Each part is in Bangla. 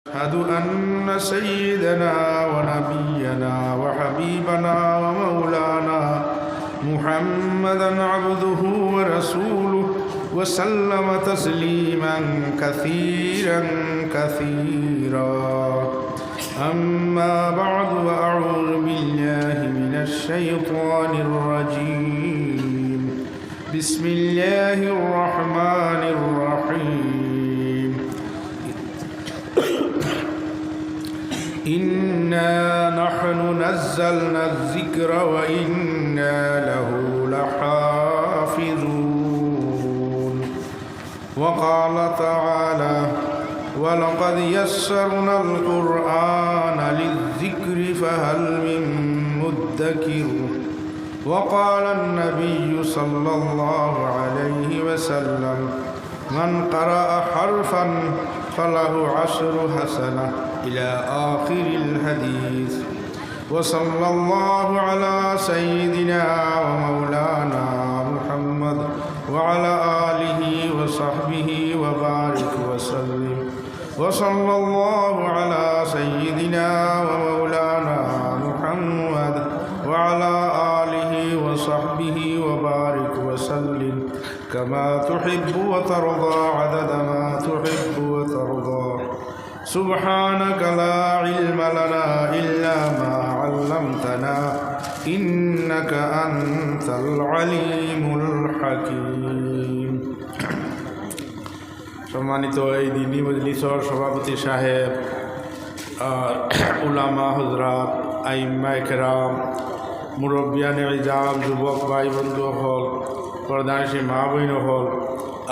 أشهد أن سيدنا ونبينا وحبيبنا ومولانا محمدا عبده ورسوله وسلم تسليما كثيرا كثيرا. أما بعد، وأعوذ بالله من الشيطان الرجيم. بسم الله الرحمن الرحيم. إنا نحن نزلنا الذكر وإنا له لحافظون. وقال تعالى: ولقد يسرنا القرآن للذكر فهل من مدكر. وقال النبي صلى الله عليه وسلم: من قرأ حرفا فله 10 حسنة إلى آخر الحديث. وصلى الله على سيدنا ومولانا محمد وعلى آله وصحبه وبارك وسلم. وصلى الله على سيدنا ومولانا محمد وعلى آله وصحبه وبارك وسلم كما تحب وترضى عدد ما تحب وترضى. سبحانك لا علم لنا إلا ما علمتنا إنك أنت العليم الحكيم. সম্মানিত এই দিনী মজলিসর সভাপতি সাহেব, উলামা হজরাত, আইম্মায়ে কেরাম, মুরব্বিয়ানে ইজাম, যুবক ভাই বন্ধুসকল, পর্দানিশী মা বইনসকল,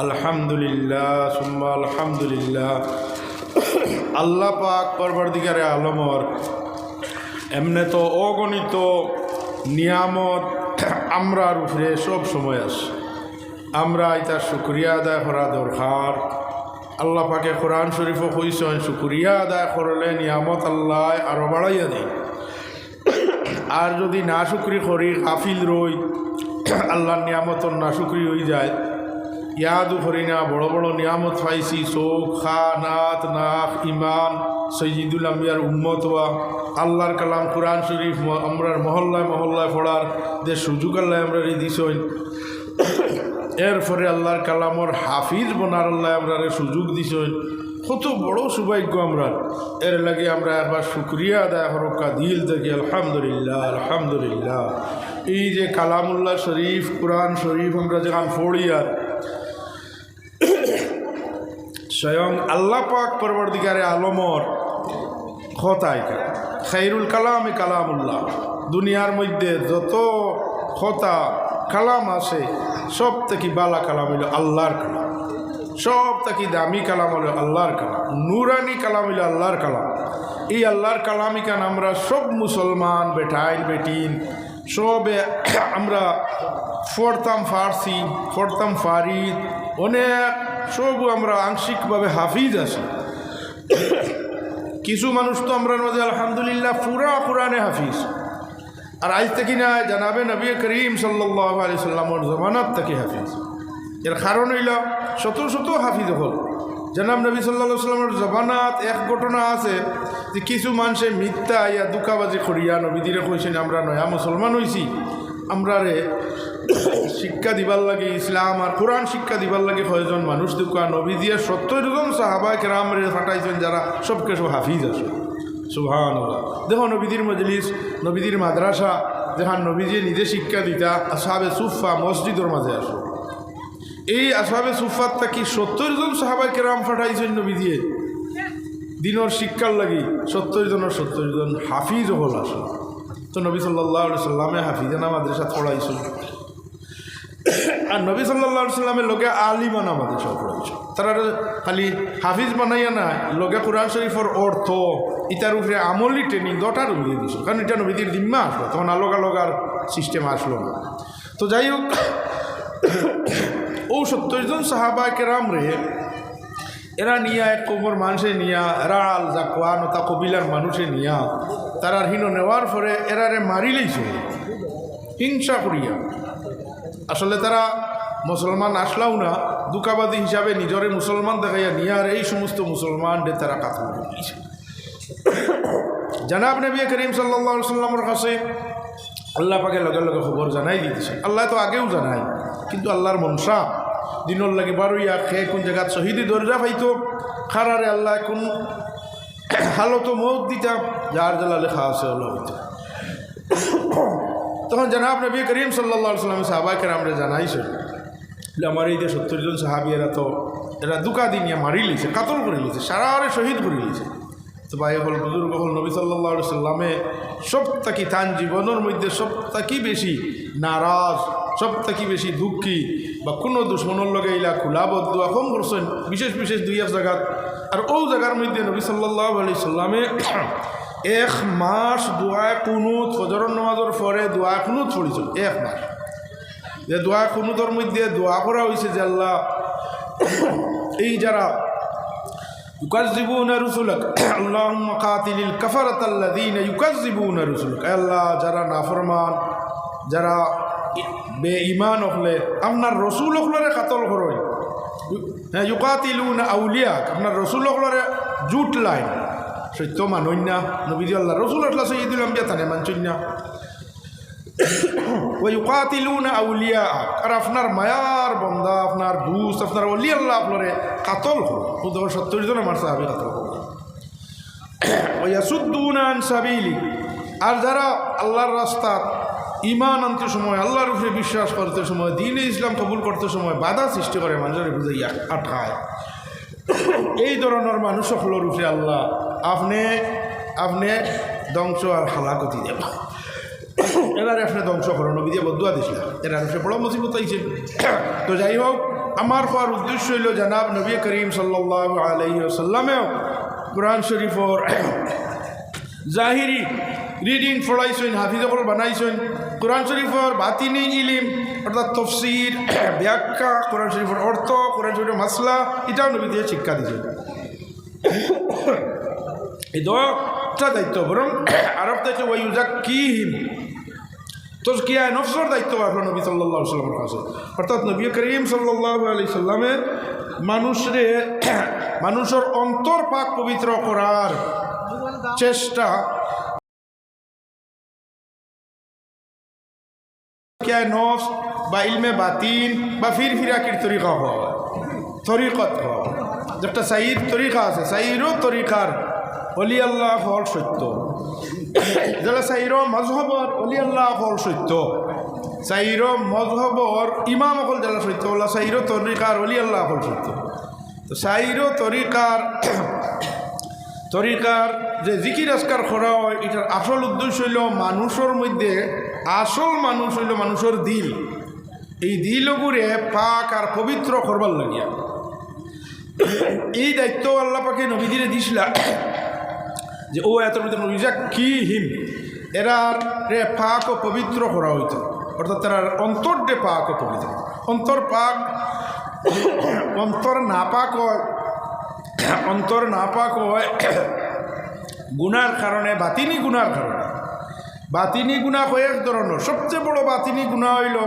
আলহামদুলিল্লাহ সুম্মা আলহামদুলিল্লাহ। আল্লাহ পাক পরবর্তীকারে আলমর এমনে তো অগণিত নিয়ামত আমরার উপরে সব সময় আসে। আমরা এটার শুকরিয়া আদায় করা দরকার। আল্লাহ পাকে কোরআন শরীফও কইছেন, শুকরিয়া আদায় করলে নিয়ামত আল্লাহ আরও বাড়াইয়া দেয়। আর যদি না শুকরি করি, গাফিল রই, আল্লাহর নিয়ামতর না শুকরি হয়ে যায়। ইয়াদও করি না বড় বড় নিয়ামত পাইছি, চোখ, খা, নাত, নাক, ইমান, সৈয়দুল আম্বিয়ার উম্মত হওয়া, আল্লাহর কালাম কোরআন শরীফ আমরার মহল্লায় মহল্লায় পড়ার যে সুযোগ আল্লাহ আমরা দিছেন। এরপরে আল্লাহর কালামর হাফিজ বনার আল্লাহ আমরা সুযোগ দিছেন। কত বড় সৌভাগ্য আমরা। এর লাগে আমরা একবার শুক্রিয়া আদায় হরকা দিল থেকে আলহামদুলিল্লাহ আলহামদুলিল্লাহ। এই যে কালামুল্লাহ শরীফ, কোরআন শরীফ আমরা যেখান পড়ি, আর স্বয়ং আল্লাহ পাক পরবর্তীকারে আলমর কথায় খাইরুল কালামে কালামুল্লাহ। দুনিয়ার মধ্যে যত কথা কালাম আছে, সব থেকে বালা কালাম হইল আল্লাহর কালাম, সব থেকে দামি কালাম হলো আল্লাহর কালাম, নুরানি কালাম হইল আল্লাহর কালাম। এই আল্লাহর কালামই কান আমরা সব মুসলমান বেটাইন বেটিন সবে আমরা পড়তাম, ফার্সি পড়তাম, ফারিদ অনেক সব আমরা আংশিকভাবে হাফিজ আছি। কিছু মানুষ তো আমরা মাঝে আলহামদুলিল্লাহ পুরা কোরআনে হাফিজ। আর আজ থেকে না জানাবে নবী করিম সাল্লাল্লাহু আলাইহি সাল্লামের জমানাত থেকে হাফিজ। এর কারণ হইল শত শত হাফিজ হল। জানাব নবী সাল্লাল্লাহু আলাইহি সাল্লামের জমানাত এক ঘটনা আছে যে কিছু মানুষে মিথ্যা ইয়া দুকাবাজি করিয়া নবীদিরে কইছেন আমরা নয়া মুসলমান হইছি, আমরা রে শিক্ষা দিবার লাগে, ইসলাম আর কোরআন শিক্ষা দিবার লাগে কয়েকজন মানুষ দুকা নবী দিয়ে 70 জন সাহাবা কেরাম রে ফাটাইছেন, যারা সবকে সব হাফিজ আছে। সুবহানাল্লাহ। দেখো নবীদের মজলিস, নবীদের মাদ্রাসা, যেখান নবীজি নিজে শিক্ষা দিতা, আসহাবে সুফা মসজিদের মাঝে আসো। এই আসহাবে সুফাত থাকি 70 জন সাহাবা কেরাম ফাটাইছেন নবী দিয়ে দিনের শিক্ষার লাগি। 70 জনের 70 জন হাফিজ হল আসো। তো নবী সাল্লাল্লাহু আলাইহি সাল্লামে হাফিজানা মাদ্রাসা পড়াইছেন। আর নবী সাল্লাল্লাহু আলাইহি সাল্লামের লোকে আলিমানা মাদ্রাসা পড়াইছে। তারা খালি হাফিজ বানাইয়া না, লোকে কোরআন শরীফের অর্থ ইটার উপরে আমলি ট্রেনিং দটার উলিয়ে দিছে। কারণ এটা নবীদের দিম্মা আসলো, তখন আলোকা লোকার সিস্টেম আসলো না। তো যাই হোক, ও 70 জন সাহাবা কেরাম রে এরা নিয়া এক কবর মানুষে নিয়া, এরা আল জাকওয়ান তা কবিলার মানুষে নিয়া তারার হিনো নেওয়ার পরে এরারে মারি লইছে হিংসা করিয়া। আসলে তারা মুসলমান আসলাও না, দুকাবাদী হিসাবে নিজরে মুসলমান দেখাইয়া নিয়ার এই সমস্ত মুসলমান তারা কাতল করেছে। জানাব নবী করিম সাল্লাল্লাহু আলাইহি সাল্লামের কাছে আল্লাহ পাকে লগে লগে খবর জানাই দিতেছে। আল্লাহ তো আগেও জানাই, কিন্তু আল্লাহর মনসা দিনের লাগে বারুইয়া খেয়ে কোন জায়গাত শহীদি দরজা পাইতো খারারে আল্লাহ কোন হালত মৌত দিতাম যার জ্বালা লেখা আছে আল্লাহ হইতো। তখন জানাব নবী করিম সাল্লাল্লাহু আলাইহি সাল্লাম সাহাবায়ে কেরামরে জানাইছে, আমার এই যে 70 জন সাহাবি এরা দুকা দিনিয়া মারি লিছে, কাতল করে লিছে, সারারে শহীদ করে লিছে। তো ভাই হল বুজুর্গ হল নবী সাল্লাল্লাহু আলাইহি সাল্লামে সব থাকি তান জীবনের মধ্যে সব থাকি বেশি নারাজ, সব থাকি বেশি দুঃখী বা কোনো দুশ্মনের লগে ইলা খোলা বদুয়া কম করছেন বিশেষ বিশেষ দুই এক জায়গাত। আর ও জায়গার মধ্যে নবী সাল্লাল্লাহু আলাইহি সাল্লামে 1 মাস দোয়া কুনুত, ফজরের নামাজের পরে দোয়া কুনুত পড়িছেন 1 মাস। যে দোয়া কুনুতের মধ্যে দোয়া করা হয়েছে যে আল্লাহ এই যারা ইউকাযযিবুনা রুসুলাক আল্লাহুম্মা কাতিলিল কাফারাতাল্লাযীনা ইউকাযযিবুনা রুসুলাক, আল্লাহ যারা নাফরমান, যারা বেঈমান হলে আপনার রসুল হলরে কাতল করেন। হ্যাঁ, ইউকাতিলুনা আউলিয়াক, আপনার রসুল হলরে জুট লাইন সত্য মানই না, নবী আল্লাহ রসুল আল্লাহ সাইয়্যিদুল আম্বিয়া তানে মানছেন না। ওয়া ইউকাতিলুনা আউলিয়াক, আর আপনার মায়ার বন্দা, আপনার দুস্ত, আপনার ওলি আল্লাহ আপনারে কাতল হল। 70 জন আমার সাহাবী কাতল হল। ওয়া ইয়াসুদ্দুনা আন সাবিলি, আর যারা আল্লাহর রাস্তা ইমান আনতে সময়, আল্লাহর উপরে বিশ্বাস করতে সময়, দ্বীন ইসলাম কবুল করতে সময় বাধা সৃষ্টি করে, মানুষের বুঝাইয়া আটকায়, এই ধরনের মানুষ সকলের উপরে আল্লাহ আপনি ধ্বংস আর হালাকতি দেব, এরারে আপনি ধ্বংস করো, নবী দিয়ে বদুয়া দিছিল, এরার উপরে বড় মুসিবত আইছে। তো যাই হোক, আমার হওয়ার উদ্দেশ্য হইল জানাব নবী করিম সাল্লাল্লাহু আলাইহি ওয়াসাল্লামেও কোরআন শরীফর জাহিরি রিডিং পড়াইছেন, হাফিজকল বানাইছেন, কোরআন শরীফর বাতিনি ইলিম অর্থাৎ তফসির, ব্যাখ্যা, কোরআন শরীফের অর্থ, কোরআন শরীফের মাসলা, এটাও নবী দিয়ে শিক্ষা দিয়েছেন। এই দশটা দায়িত্ব, বরং আরব দায়িত্ব ওয়ায়ুযাক্কিহিম, তাজকিয়া নফসের দায়িত্ব আসলো নবী সাল্লাল্লাহু আলাইহি সাল্লামের কাছে। অর্থাৎ নবী করিম সাল্লাল্লাহু আলাইহি সাল্লামের মানুষের অন্তর পাক পবিত্র করার চেষ্টা নফস বা ইলমে বাতিন বা ফিরফিরাকির তরিকা হয়, তরিকত হয়, যেটা সাইর তরিকা আছে, সাইরও তরিকার অলি আল্লাহ ফল সত্য, যারা সাইরও মজহবর অলি আল্লাহ ফল সত্য, সাইরও মজহবর ইমাম অকল যারা সত্য বলা সাইরও তরিকার অলি আল্লাহ ফল সত্য। তো সাইরও তরিকার যে জিকির আজকার করা হয়, এটার আসল উদ্দেশ্য হইল মানুষের মধ্যে, আসল মানুষ হইল মানুষের দিল, এই দিলগুড়ে পাক আর পবিত্র করবার লাগিয়া এই দায়িত্ব আল্লাহ পাকে নবীদিরে দিছিল যে ও এত নবীযাক্কিহিম, এরার রে পাক ও পবিত্র করা হইত, অর্থাৎ তার অন্তর ডে পাক ও পবিত্র। অন্তর পাক, অন্তর নাপাক হয়, অন্তর নাপাক হয় গুনার কারণে, বাতিনি গুনার কারণে। বাতিনি গুনাহ কয়েক ধরনের, সবচেয়ে বড় বাতিনি গুনাহ হইল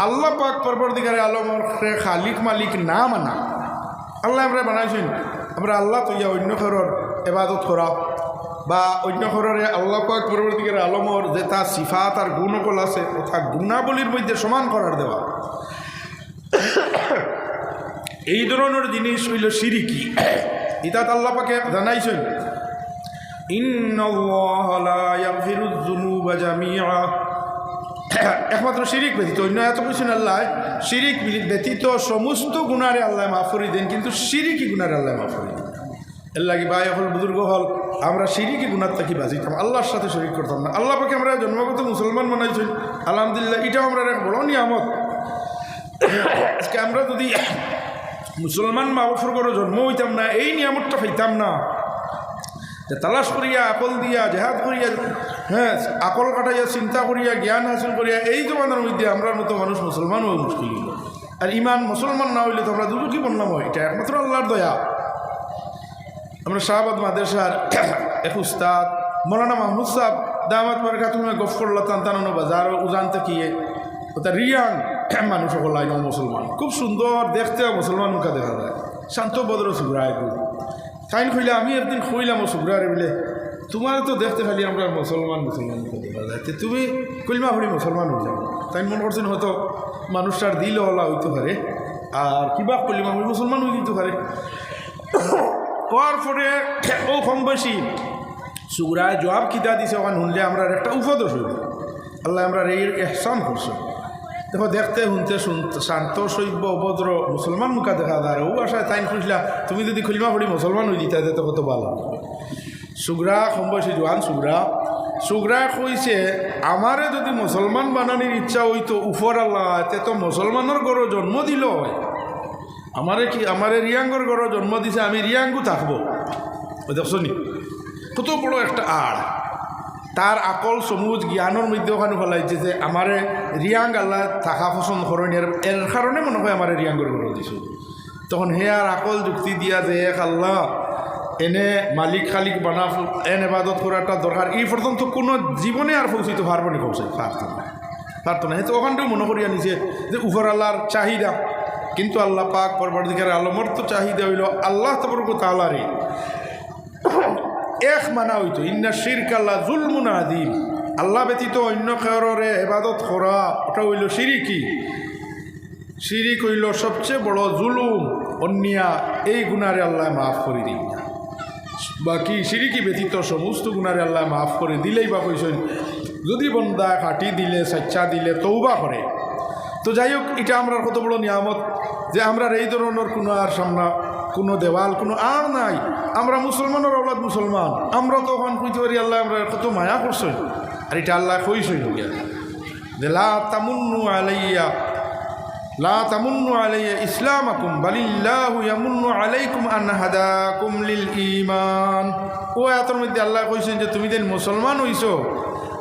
আল্লাহ পাক পরবর্তীকারে আলমের খালিক মালিক না মানা। আল্লাহ আমরা বানাইছেন, আমরা আল্লাহ তৈয়া অন্য ঘরের এবাদত করা বা অন্য ঘরের আল্লাহ পাক পরবর্তীকারে আলমর যে তার সিফাত আর গুণকল আছে, অর্থাৎ গুণাবলীর মধ্যে সমান করার দেওয়া, এই ধরনের জিনিস হইল শিরিকি। ইতাত আল্লাহ পাকে জানাইছেন ইন্নাল্লাহা লা ইয়াগফিরুয যুনুবা জামিআ, একমাত্র শিরিক ব্যতীত অন্য এত কিছু আল্লাহ, শিরিক ব্যতীত সমস্ত গুনারে আল্লাহ মাফ করে দেন, কিন্তু শিরিকি গুনারে আল্লাহ মাফ করে দেন। এর লাগে ভাই হল বুজুর্গ হল, আমরা শিরিকি গুনার থেকে বাঁচিতাম, আল্লাহর সাথে শরীক করতাম না। আল্লাহ পাকে আমরা জন্মগত মুসলমান বানাইছেন, আলহামদুলিল্লাহ, এটাও আমরা এক বড় নিয়ামত। আজকে আমরা যদি মুসলমান মা বাপর করে জন্ম হইতাম না, এই নিয়ামতটা পাইতাম না, যে তালাশ করিয়া, আকল দিয়া, জেহাদ করিয়া, হ্যাঁ আকল কাটাইয়া, চিন্তা করিয়া, জ্ঞান হাসিল করিয়া, এই জমানার মধ্যে আমরা মতো মানুষ মুসলমান হওয়া মুশকিল হইল। আর ইমান মুসলমান না হইলে তো আমরা দুঃখী বললাম, এটা একমাত্র আল্লাহর দয়া। আমরা শাহবাদ মাদ্রাসার এক উস্তাদ মৌলানা মাহমুদ সাহেব দামাত বারাকাতুহু গফ করলা তান্তানো বাজার উজান তাকিয়ে ওটা রিয়াং মানুষ সকল আইন মুসলমান খুব সুন্দর দেখতে মুসলমান মুখা দেখা যায় শান্ত ভদ্র সুগ্রা একটু তাইন খুঁজলে আমি একদিন খুঁজলাম ও সুগ্রারে বলে তোমার তো দেখতে খালি আমরা মুসলমান মুসলমান মুখা দেখা যায় তুমি কইলমা ভরি মুসলমান হয়ে যাও তাই মনে করছেন হয়তো মানুষটার দিল ওলা হইতে পারে আর কিবা কলিমা ভরি মুসলমান হয়ে দিতে পারে হওয়ার পরে ও কম বেশি সুগ্রায় জবাব কিতা দিছে ওখানে শুনলে আমরা একটা উপদেশ হইব আল্লাহ আমরা এই এহসান করছো দেখো দেখতে শুনতে শুনতে শান্ত শৈব্য অভদ্র মুসলমান মুখা দেখা যায় ও আশায় তাই খুঁজলা তুমি যদি খুলিমা পড়ি মুসলমান হয়ে দিতে তো কত ভালো সুগ্রা কম বয়সী জোয়ান সুগ্রা কইছে আমারে যদি মুসলমান বানানোর ইচ্ছা হইতো উপর আল্লাহ তে তো মুসলমানের গড় জন্ম দিল হয় আমারে রিয়াঙ্গর গড় জন্ম দিছে আমি রিয়াঙ্গু থাকবো ওই দেখছো নি কত বড় একটা আড় তার আকল সমুজ জ্ঞানের মধ্যে ওখানে ফেলাইছে যে আমারে রিয়াং আল্লাহ থাকা পছন্দ করেন এর কারণে মনে হয় আমার রিয়াঙ্গর গড় দিছো তখন হে আর আকল যুক্তি দিয়া যে এক আল্লাহ এনে মালিক খালিক বানা এন এবাদত করাটা দরকার এই পর্যন্ত কোনো জীবনে আর পৌঁছিত পারবো না পৌঁছাই পারতো না তো ওখানটাও মনে করিয়া নিছে যে উপর আল্লাহর চাহিদা কিন্তু আল্লাহ পাক পরবর্তীকার আলমর তো চাহিদা হইল আল্লাহ তাআলারে এক মানা হইতো ইন্না শিরক আল্লাহ জুলমুন আযীম আল্লাহ ব্যতীত অন্য কারোরে ইবাদত করা ওটা হইল শিরিক হইল সবচেয়ে বড় জুলুম অন্যা এই গুনারে আল্লাহ মাফ করে দিন বাকি শিরিকি ব্যতীত সমস্ত গুনারে আল্লাহ মাফ করে দিলেই বা কইছেন যদি বন্দা কাটি দিলে সাচ্চা দিলে তৌবা করে তো যাই হোক এটা আমরা কত বড় নিয়ামত যে আমরা এই ধরনের কোনো আর সামনা কোনো দেওয়াল কোনো আর নাই আমরা মুসলমানের অবলাদ মুসলমান আমরা তখন কইতে পারি আল্লাহ আমরা কত মায়া করছই আর এটা আল্লাহ কইছই গিয়া যে লা তামুন্নু আলাইয়া ইসলামাকুম বালিল্লাহু ইয়ামুন্নু আলাইকুম আন হাদাকুম লিল ঈমান ও আয়াতের মধ্যে আল্লাহ কইছেন যে তুমি দেন মুসলমান হইছো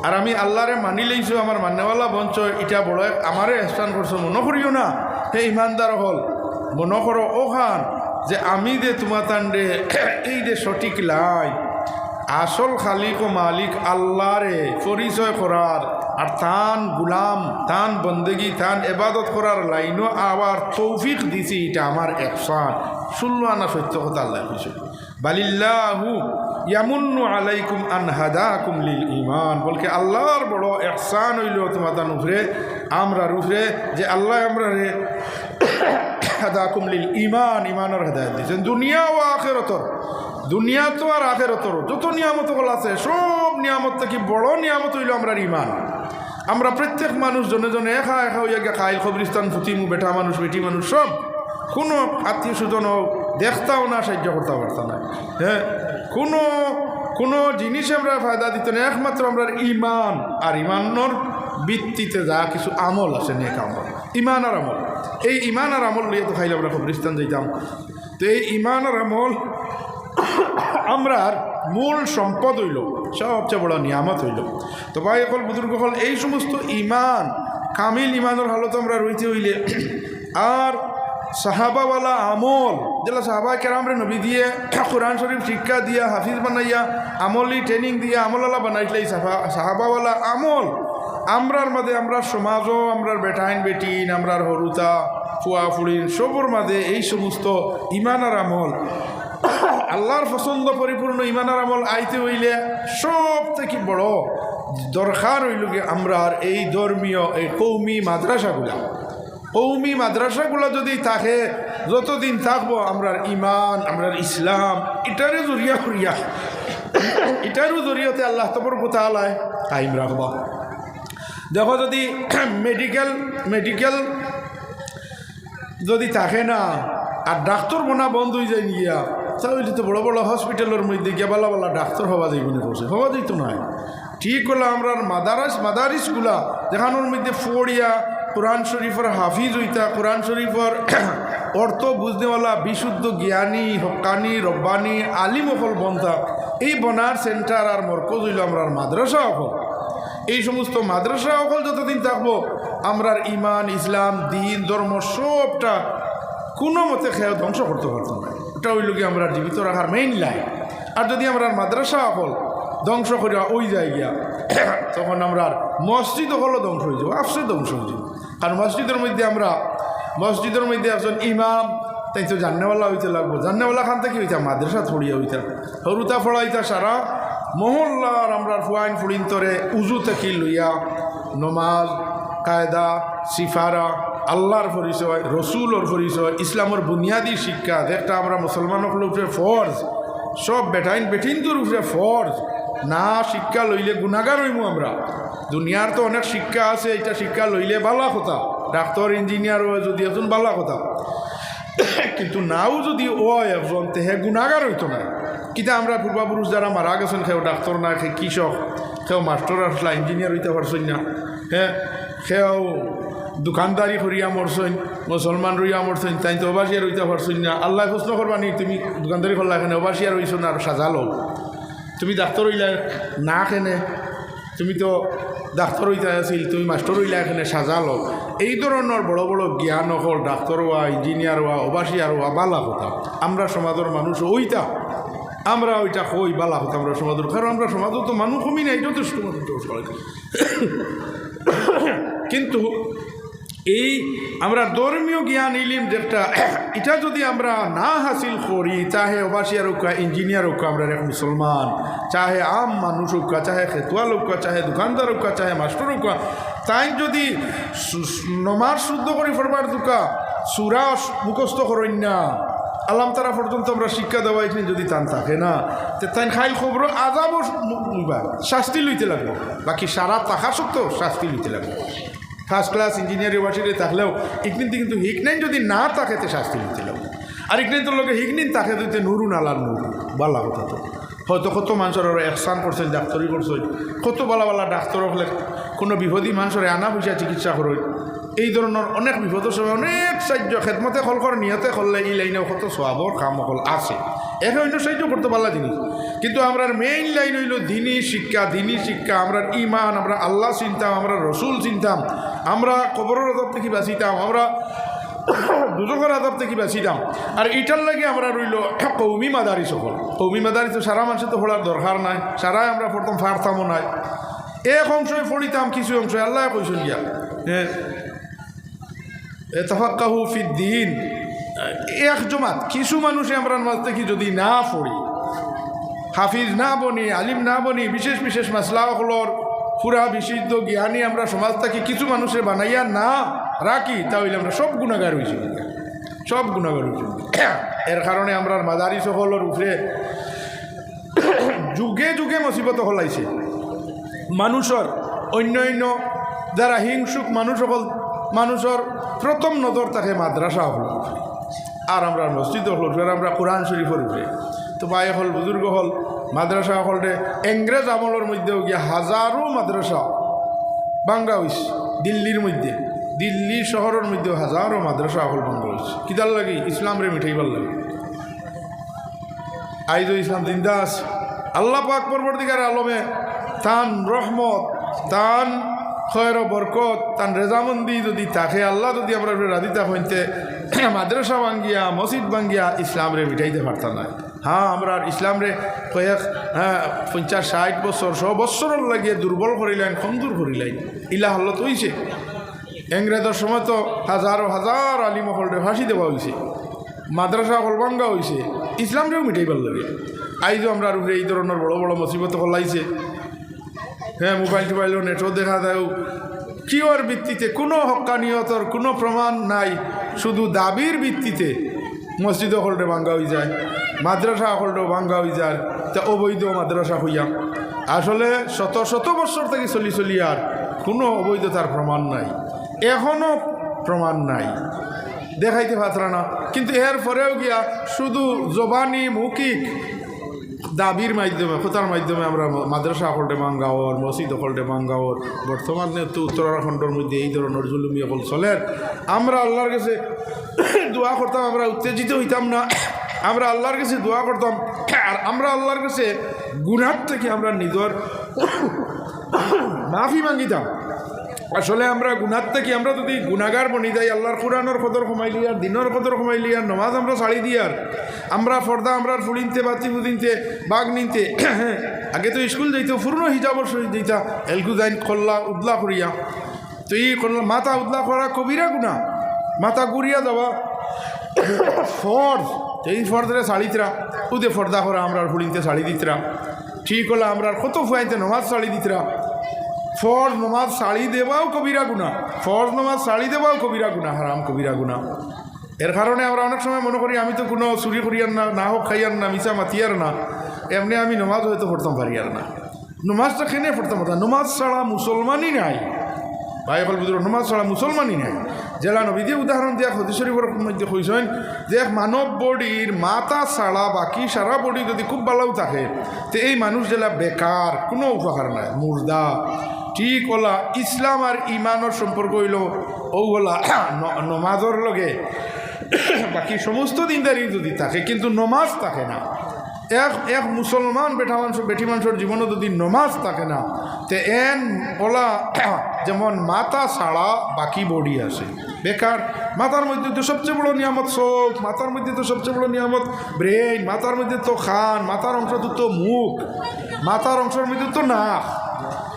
আর আমি আল্লাহরে মানি লইছো আমার মান্যওয়ালা বঞ্চ এটা বড় আমারে ইহসান করছো মনে করিও না হে ইমানদার হল মনে করো ওখান যে আমি যে তোমার তান্ডে এই যে সঠিক লাই আসল খালিক ও মালিক আল্লাহরে পরিচয় করার আর তান গুলাম তান বন্দেগি তান এবাদত করার লাইনও আবার তৌফিক দিছি এটা আমার একসান শুনলো আনা সত্য কথা আল্লাহ কিছু বালিল্লাহু ইয়ামুন্নু আলাইকুম আন হাদাকুম লিল ঈমান বলকে আল্লাহর বড় ইহসান হইল তোমার তান উপরে আমরা উপরে যে আল্লাহ আমরা রে হাদাকুম লিল ঈমান ঈমানের হেদায়েত দিয়েছেন দুনিয়া ও আখিরাতর দুনিয়া তো আর আখিরাতর যত নিয়ামত আছে সব নিয়ামত থেকে বড় নিয়ামত হইল আমরা ঈমান আমরা প্রত্যেক মানুষ জনে জনে একা হইয়া গিয়া খাইল কবরিস্তান ফুটিমু বেটা মানুষ বেটি মানুষ সব কোনো আত্মীয় স্বজন দেখতাও না সাহায্য করতে পারতাম না হ্যাঁ কোনো জিনিস আমরা ফায়দা দিত না একমাত্র আমরা ঈমান আর ঈমানের ভিত্তিতে যা কিছু আমল আছে নেক আমল ঈমান আর আমল এই ঈমান আর আমল লইয়া তো খাইলে আমরা কবরিস্তান যাইতাম তো এই ঈমান আর আমল আমরার মূল সম্পদ হইল সবচেয়ে বড় নিয়ামত হইল তো ভাই এখন বুজুর্গ হল এই সমস্ত ঈমান কামিল ঈমানের হালত আমরা রইতে হইলে আর সাহাবাওয়ালা আমল যেটা সাহাবা কেরামরে নবী দিয়ে কোরআন শরীফ শিক্ষা দিয়া হাফিজ বানাইয়া আমলি ট্রেনিং দিয়া আমলালা বানাইলে এই সাহাবাওয়ালা আমল আমরার মাঝে আমরা সমাজও আমরার বেটাইন বেটিন আমরার হরুতা ফুয়া ফুড়িন সবর মাঝে এই সমস্ত ঈমানের আমল আল্লাহর পছন্দ পরিপূর্ণ ঈমানের আমল আইতে হইলে সব থেকে বড় দরকার হইল কি আমরার এই ধর্মীয় এই কৌমি মাদ্রাসাগুলো যদি থাকে যতদিন থাকবো আমরার ঈমান আমরার ইসলাম এটারও জরিয়তে আল্লাহ তবরক তাআলা কায়েম রাখবা দেখো যদি মেডিকেল যদি থাকে না আর ডাক্তার বোনা বন্ধ হয়ে যায় গিয়া তাহলে তো বড় বড় হসপিটালের মধ্যে গিয়া বালা ডাক্তার হওয়া যাইব না করছে হওয়া যাইত না ঠিক হলো আমরা মাদারিসগুলা যেখানোর মধ্যে ফড়িয়া কোরআন শরীফের হাফিজ হইতা কোরআন শরীফের অর্থ বুঝনেওয়ালা বিশুদ্ধ জ্ঞানী হক্কানি রব্বানি আলিম অকল বনতা এই বনার সেন্টার আর মরকজ হইল আমরার মাদ্রাসা অকল এই সমস্ত মাদ্রাসা অকল যতদিন থাকবো আমরার ঈমান ইসলাম দিন ধর্ম সবটা কোনো মতে খেয়ে ধ্বংস করতে পারতাম না এটা হইল কি আমরা জীবিত রাখার মেইন লাইন আর যদি আমরা মাদ্রাসা অকল ধ্বংস করিয়া ওই যায় গিয়া তখন আমরা মসজিদ হলো ধ্বংস হয়ে যাব আফসে ধ্বংস হয়ে যাব কারণ মসজিদের মধ্যে একজন ইমাম তাই তো জান্নেওয়ালা হইতে লাগবো। জান্নেওয়ালা খান থেকে হইতা মাদ্রাসা থড়িয়া হইতা হরুতা ফড়াইতা সারা মহল্লার আমরা ফুয়াইন ফুড়িন তরে উজু থেকে লইয়া নমাজ কায়দা সিফারা আল্লাহর পরিচয় রসুলোর পরিচয় ইসলামের বুনিয়াদী শিক্ষা যেটা আমরা মুসলমানসকলের উপরে ফরজ সব বেঠিনটোর উপরে ফরজ না শিক্ষা লইলে গুণাগার হইমু আমরা। দুনিয়ার তো অনেক শিক্ষা আছে, এটা শিক্ষা লইলে বালা কথা, ডাক্তার ইঞ্জিনিয়ার যদি একজন বালা কথা, কিন্তু নাও যদি ও একজন তেহে গুণাগার হইতো না। কিন্তু আমরা পূর্বাপুরুষ যারা মারা গেছেন সেও ডাক্তার না, সে কৃষক, সেও মাস্টার আসলা ইঞ্জিনিয়ার হইতে পারছেন না, হ্যাঁ সেও দোকানদারি করিয়া মরছেন, মুসলমান রইয়া মরছেন, তাই তো অবাসিয়া রইতে পারছেন না। আল্লাহ প্রশ্ন করবানি তুমি দোকানদারি করলা এখানে অবাসিয়া রইছো না আর সাজালো, তুমি ডাক্তার হইলা না কেনে, তুমি তো ডাক্তার হইতে আছিল, তুমি মাস্টার হইলা এখানে সাজালো। এই ধরনের বড় বড় জ্ঞান হল ডাক্তার হওয়া, ইঞ্জিনিয়ার হওয়া, অবাসিয়ার হওয়া বালা কথা। আমরা সমাজের মানুষ ওইটা আমরা ওইটা কই বালা কথা আমরা সমাজের, কারণ আমরা সমাজও তো মানুষ কমি নাই যথেষ্ট মানুষ। কিন্তু এই আমরা ধর্মীয় জ্ঞান ইলিম যেটা এটা যদি আমরা না হাসিল করি, চাহে অবাসিয়ার হোক ইঞ্জিনিয়ার হোক আমরা এক মুসলমান, চাহে আম মানুষ হোক, চাহে খেতুয়াল হোক, চাহে দোকানদার হোক, চাহে মাস্টার হোক, তাই যদি নমাজ শুদ্ধ করে ফরবার দুকা সুরা মুখস্থ করেন না, আল্লাহ তারা পর্যন্ত আমরা শিক্ষা দেওয়া এখানে যদি তান থাকে না, তাই খাইল খবর আজাবও শাস্তি লইতে লাগবো। বাকি সারা থাকা সত্ত্বেও শাস্তি লইতে লাগবে। ফার্স্ট ক্লাস ইঞ্জিনিয়ার ইউনিভার্সিটি থাকলেও ইকনিনতে কিন্তু হিকনাইন যদি না থাকে তো শাস্তি লইতে লাগবে। আর ইকনিন তোর লোকে হিকনিন থাকে দিতে নুরুন আলার নুরু বালা কথা। তো হয়তো কত মানুষের একসান করছেন, ডাক্তারি করছেন, কত বালা বালা ডাক্তার হলে কোনো বিপদী মানুষের আনা পয়সা চিকিৎসা করেন। এই ধরনের অনেক বিপদের সময় অনেক সাহায্য খেদমতে হল করে নিয়তে করলে এই লাইনে কত সোয়াবর কাম হল আছে, এর অন্য সাহায্য করতে পারলা জিনিস। কিন্তু আমরা মেইন লাইন হইল দিনী শিক্ষা। দিনী শিক্ষা আমরা ইমান, আমরা আল্লাহ চিনতাম, আমরা রসুল চিনতাম, আমরা কবরের আযাব থেকে বাঁচিতাম, আমরা দুজকের আযাব থেকে বাঁচিতাম। আর এটার লাগে আমরা রইল কৌমি মাদারি সকল। কৌমি মাদারি তো সারা মানুষের তো পড়ার দরকার নাই, সারাই আমরা প্রথম ফারতামও নাই, এক অংশই পড়িতাম, কিছু অংশ আল্লাহ কইসন গিয়া হ্যাঁ তাফাক্কাহু ফিদ্দীন। এক জমাত কিছু মানুষে আমরা মাঝ থেকে যদি না পড়ি, হাফিজ না বনি, আলিম না বনি, বিশেষ বিশেষ মাসলাগুলোর পুরা বিশুদ্ধ জ্ঞানী আমরা সমাজ থেকে কিছু মানুষের বানাইয়া না রাখি, তাহলে আমরা সব গুণাগার হয়েছি, সব গুণাগার হয়েছি। এর কারণে আমরা মাদারি সকলের উপরে যুগে যুগে মুসিবত হলাইছে। মানুষের অন্য যারা হিংসুক মানুষ সকল মানুষের প্রথম নজর থাকে মাদ্রাসা হল, আর আমরা মসজিদ হল, আমরা কোরআন শরীফের উপরে। তো ভাই হল বুজুর্গ হল মাদ্রাসা হলে ইংরেজ আমলের মধ্যেও গিয়া হাজারো মাদ্রাসা ভাঙ্গা হয়েছে। দিল্লির মধ্যে, দিল্লি শহরের মধ্যেও হাজারো মাদ্রাসা হল ভাঙ্গা হয়েছে। কিদার লাগে? ইসলামরে মিঠাইবার লাগে। আইজো ইসলাম জিন্দা আছে। আল্লাহ পাক পরবর্তীকার আলমে তান রহমত, তান খয়র বরকত, তান রেজামন্দি যদি থাকে, আল্লাহ যদি আমরা রাধিতা হইতে মাদ্রাসা ভাঙ্গিয়া মসজিদ ভাঙ্গিয়া ইসলামরে মিটাইতে পারতাম না। হ্যাঁ আমরা ইসলামরে কয়েক 50-60 বছর 100 বছরের লাগিয়ে দুর্বল করিলেন, কমজোর করিলেন। ইলা হালত হয়েছে। ইংরেজের সময় তো হাজারো হাজার আলিম হলরে ফাঁসি দেওয়া হয়েছে, মাদ্রাসা হল ভাঙ্গা হয়েছে, ইসলামরেও মিটাইবার লাগে। আইজও আমরা উপরে এই ধরনের বড় বড় মুসিবত হলাইছে। হ্যাঁ মোবাইল টোবাইলও নেটও দেখা যায়, কিওর ভিত্তিতে কোনো হক্কানিয়তর কোনো প্রমাণ নাই, শুধু দাবির ভিত্তিতে মসজিদ হলরে ভাঙ্গা হয়ে যায়, মাদ্রাসা হলটাও ভাঙ্গা হয়ে যায়। তা অবৈধ মাদ্রাসা হইয়া আসলে শত শত বছর থেকে চলি আর কোনো অবৈধতার প্রমাণ নাই, এখনও প্রমাণ নাই, দেখাইতে পাত্রা না। কিন্তু এর পরেও গিয়া শুধু জবানি মৌখিক দাবির মাধ্যমে, কোথার মাধ্যমে আমরা মাদ্রাসা হলটে ভাঙ্গাওয়ার, মসজিদ হলটে ভাঙ্গাওয়ার। বর্তমানে তো উত্তরাখণ্ডের মধ্যে এই ধরনের জুলুমি হল চলের। আমরা আল্লাহর কাছে দোয়া করতাম, আমরা উত্তেজিত হইতাম না, আমরা আল্লাহর কাছে দোয়া করতাম। আর আমরা আল্লাহর কাছে গুনাহ থেকে আমরা নিজের মাফি মাঙ্গিতাম। আসলে আমরা গুনাহ থেকে আমরা যদি গুনাগার বনি যাই, আল্লাহর কোরআনের কদর কমাইলি আর দিনের কদর কমাইলি আর নমাজ আমরা ছাড়ি দিই, আর আমরা ফর্দা আমরা ফুলিনতে বাতি ফুদিনতে বাঘ নিনতে আগে তো স্কুল যাইতো পূর্ণ হিজাবর সহিত যাইতা, এলকু যাইন খল্লা উদলা করিয়া। তো এই মাথা উদলা করা কবিরা গুণা, মাথা গুড়িয়া যাওয়া ফর্জ, এই ফর্দরে শাড়িতরা উদে ফর্দা করা আমরা ফুলিতে শাড়ি দিতরা, ঠিক হলো আমরা কত ফুয়াইতে নমাজ শাড়ি দিতরা। ফর্জ নমাজ শাড়ি দেওয়াও কবিরা গুণা, ফর্জ নমাজ শাড়ি দেওয়াও কবিরা গুণা, হারাম কবিরা গুণা। এর কারণে আমরা অনেক সময় মনে করি আমি তো কোনো চুরি করিয়ার না, না হোক খাইয়ার না, মিশা মাতিয়ার না, এমনি আমি নমাজ হয়তো পড়তাম পারি আর না। নমাজটা কেনে পড়তাম পারতাম? নমাজ ছাড়া মুসলমানই নাই ভাই, বল বুঝল, নমাজ ছাড়া মুসলমানই নাই। জেলা নবী দিয়ে উদাহরণ দিয়া হদিস শরীফের মধ্যে কইছেন যে মানব বডির মাথা ছাড়া বাকি সারা বডি যদি খুব ভালো থাকে তো এই মানুষ জেলা বেকার, কোনো উপকার নাই, মুর্দা। ঠিক ওলা ইসলাম আর ইমানের সম্পর্ক হইল ওলা নমাজের লগে বাকি সমস্ত দিনদারি যদি থাকে কিন্তু নমাজ থাকে না। এক মুসলমান বেটি মানুষের জীবনে যদি নমাজ থাকে না তে এন ওলা যেমন মাথা ছাড়া বাকি বডি আছে বেকার। মাথার মধ্যে তো সবচেয়ে বড় নিয়ামত চোখ, মাথার মধ্যে তো সবচেয়ে বড় নিয়ামত ব্রেন, মাথার মধ্যে তো খান, মাথার অংশ তো মুখ, মাথার অংশের মধ্যে তো নাক,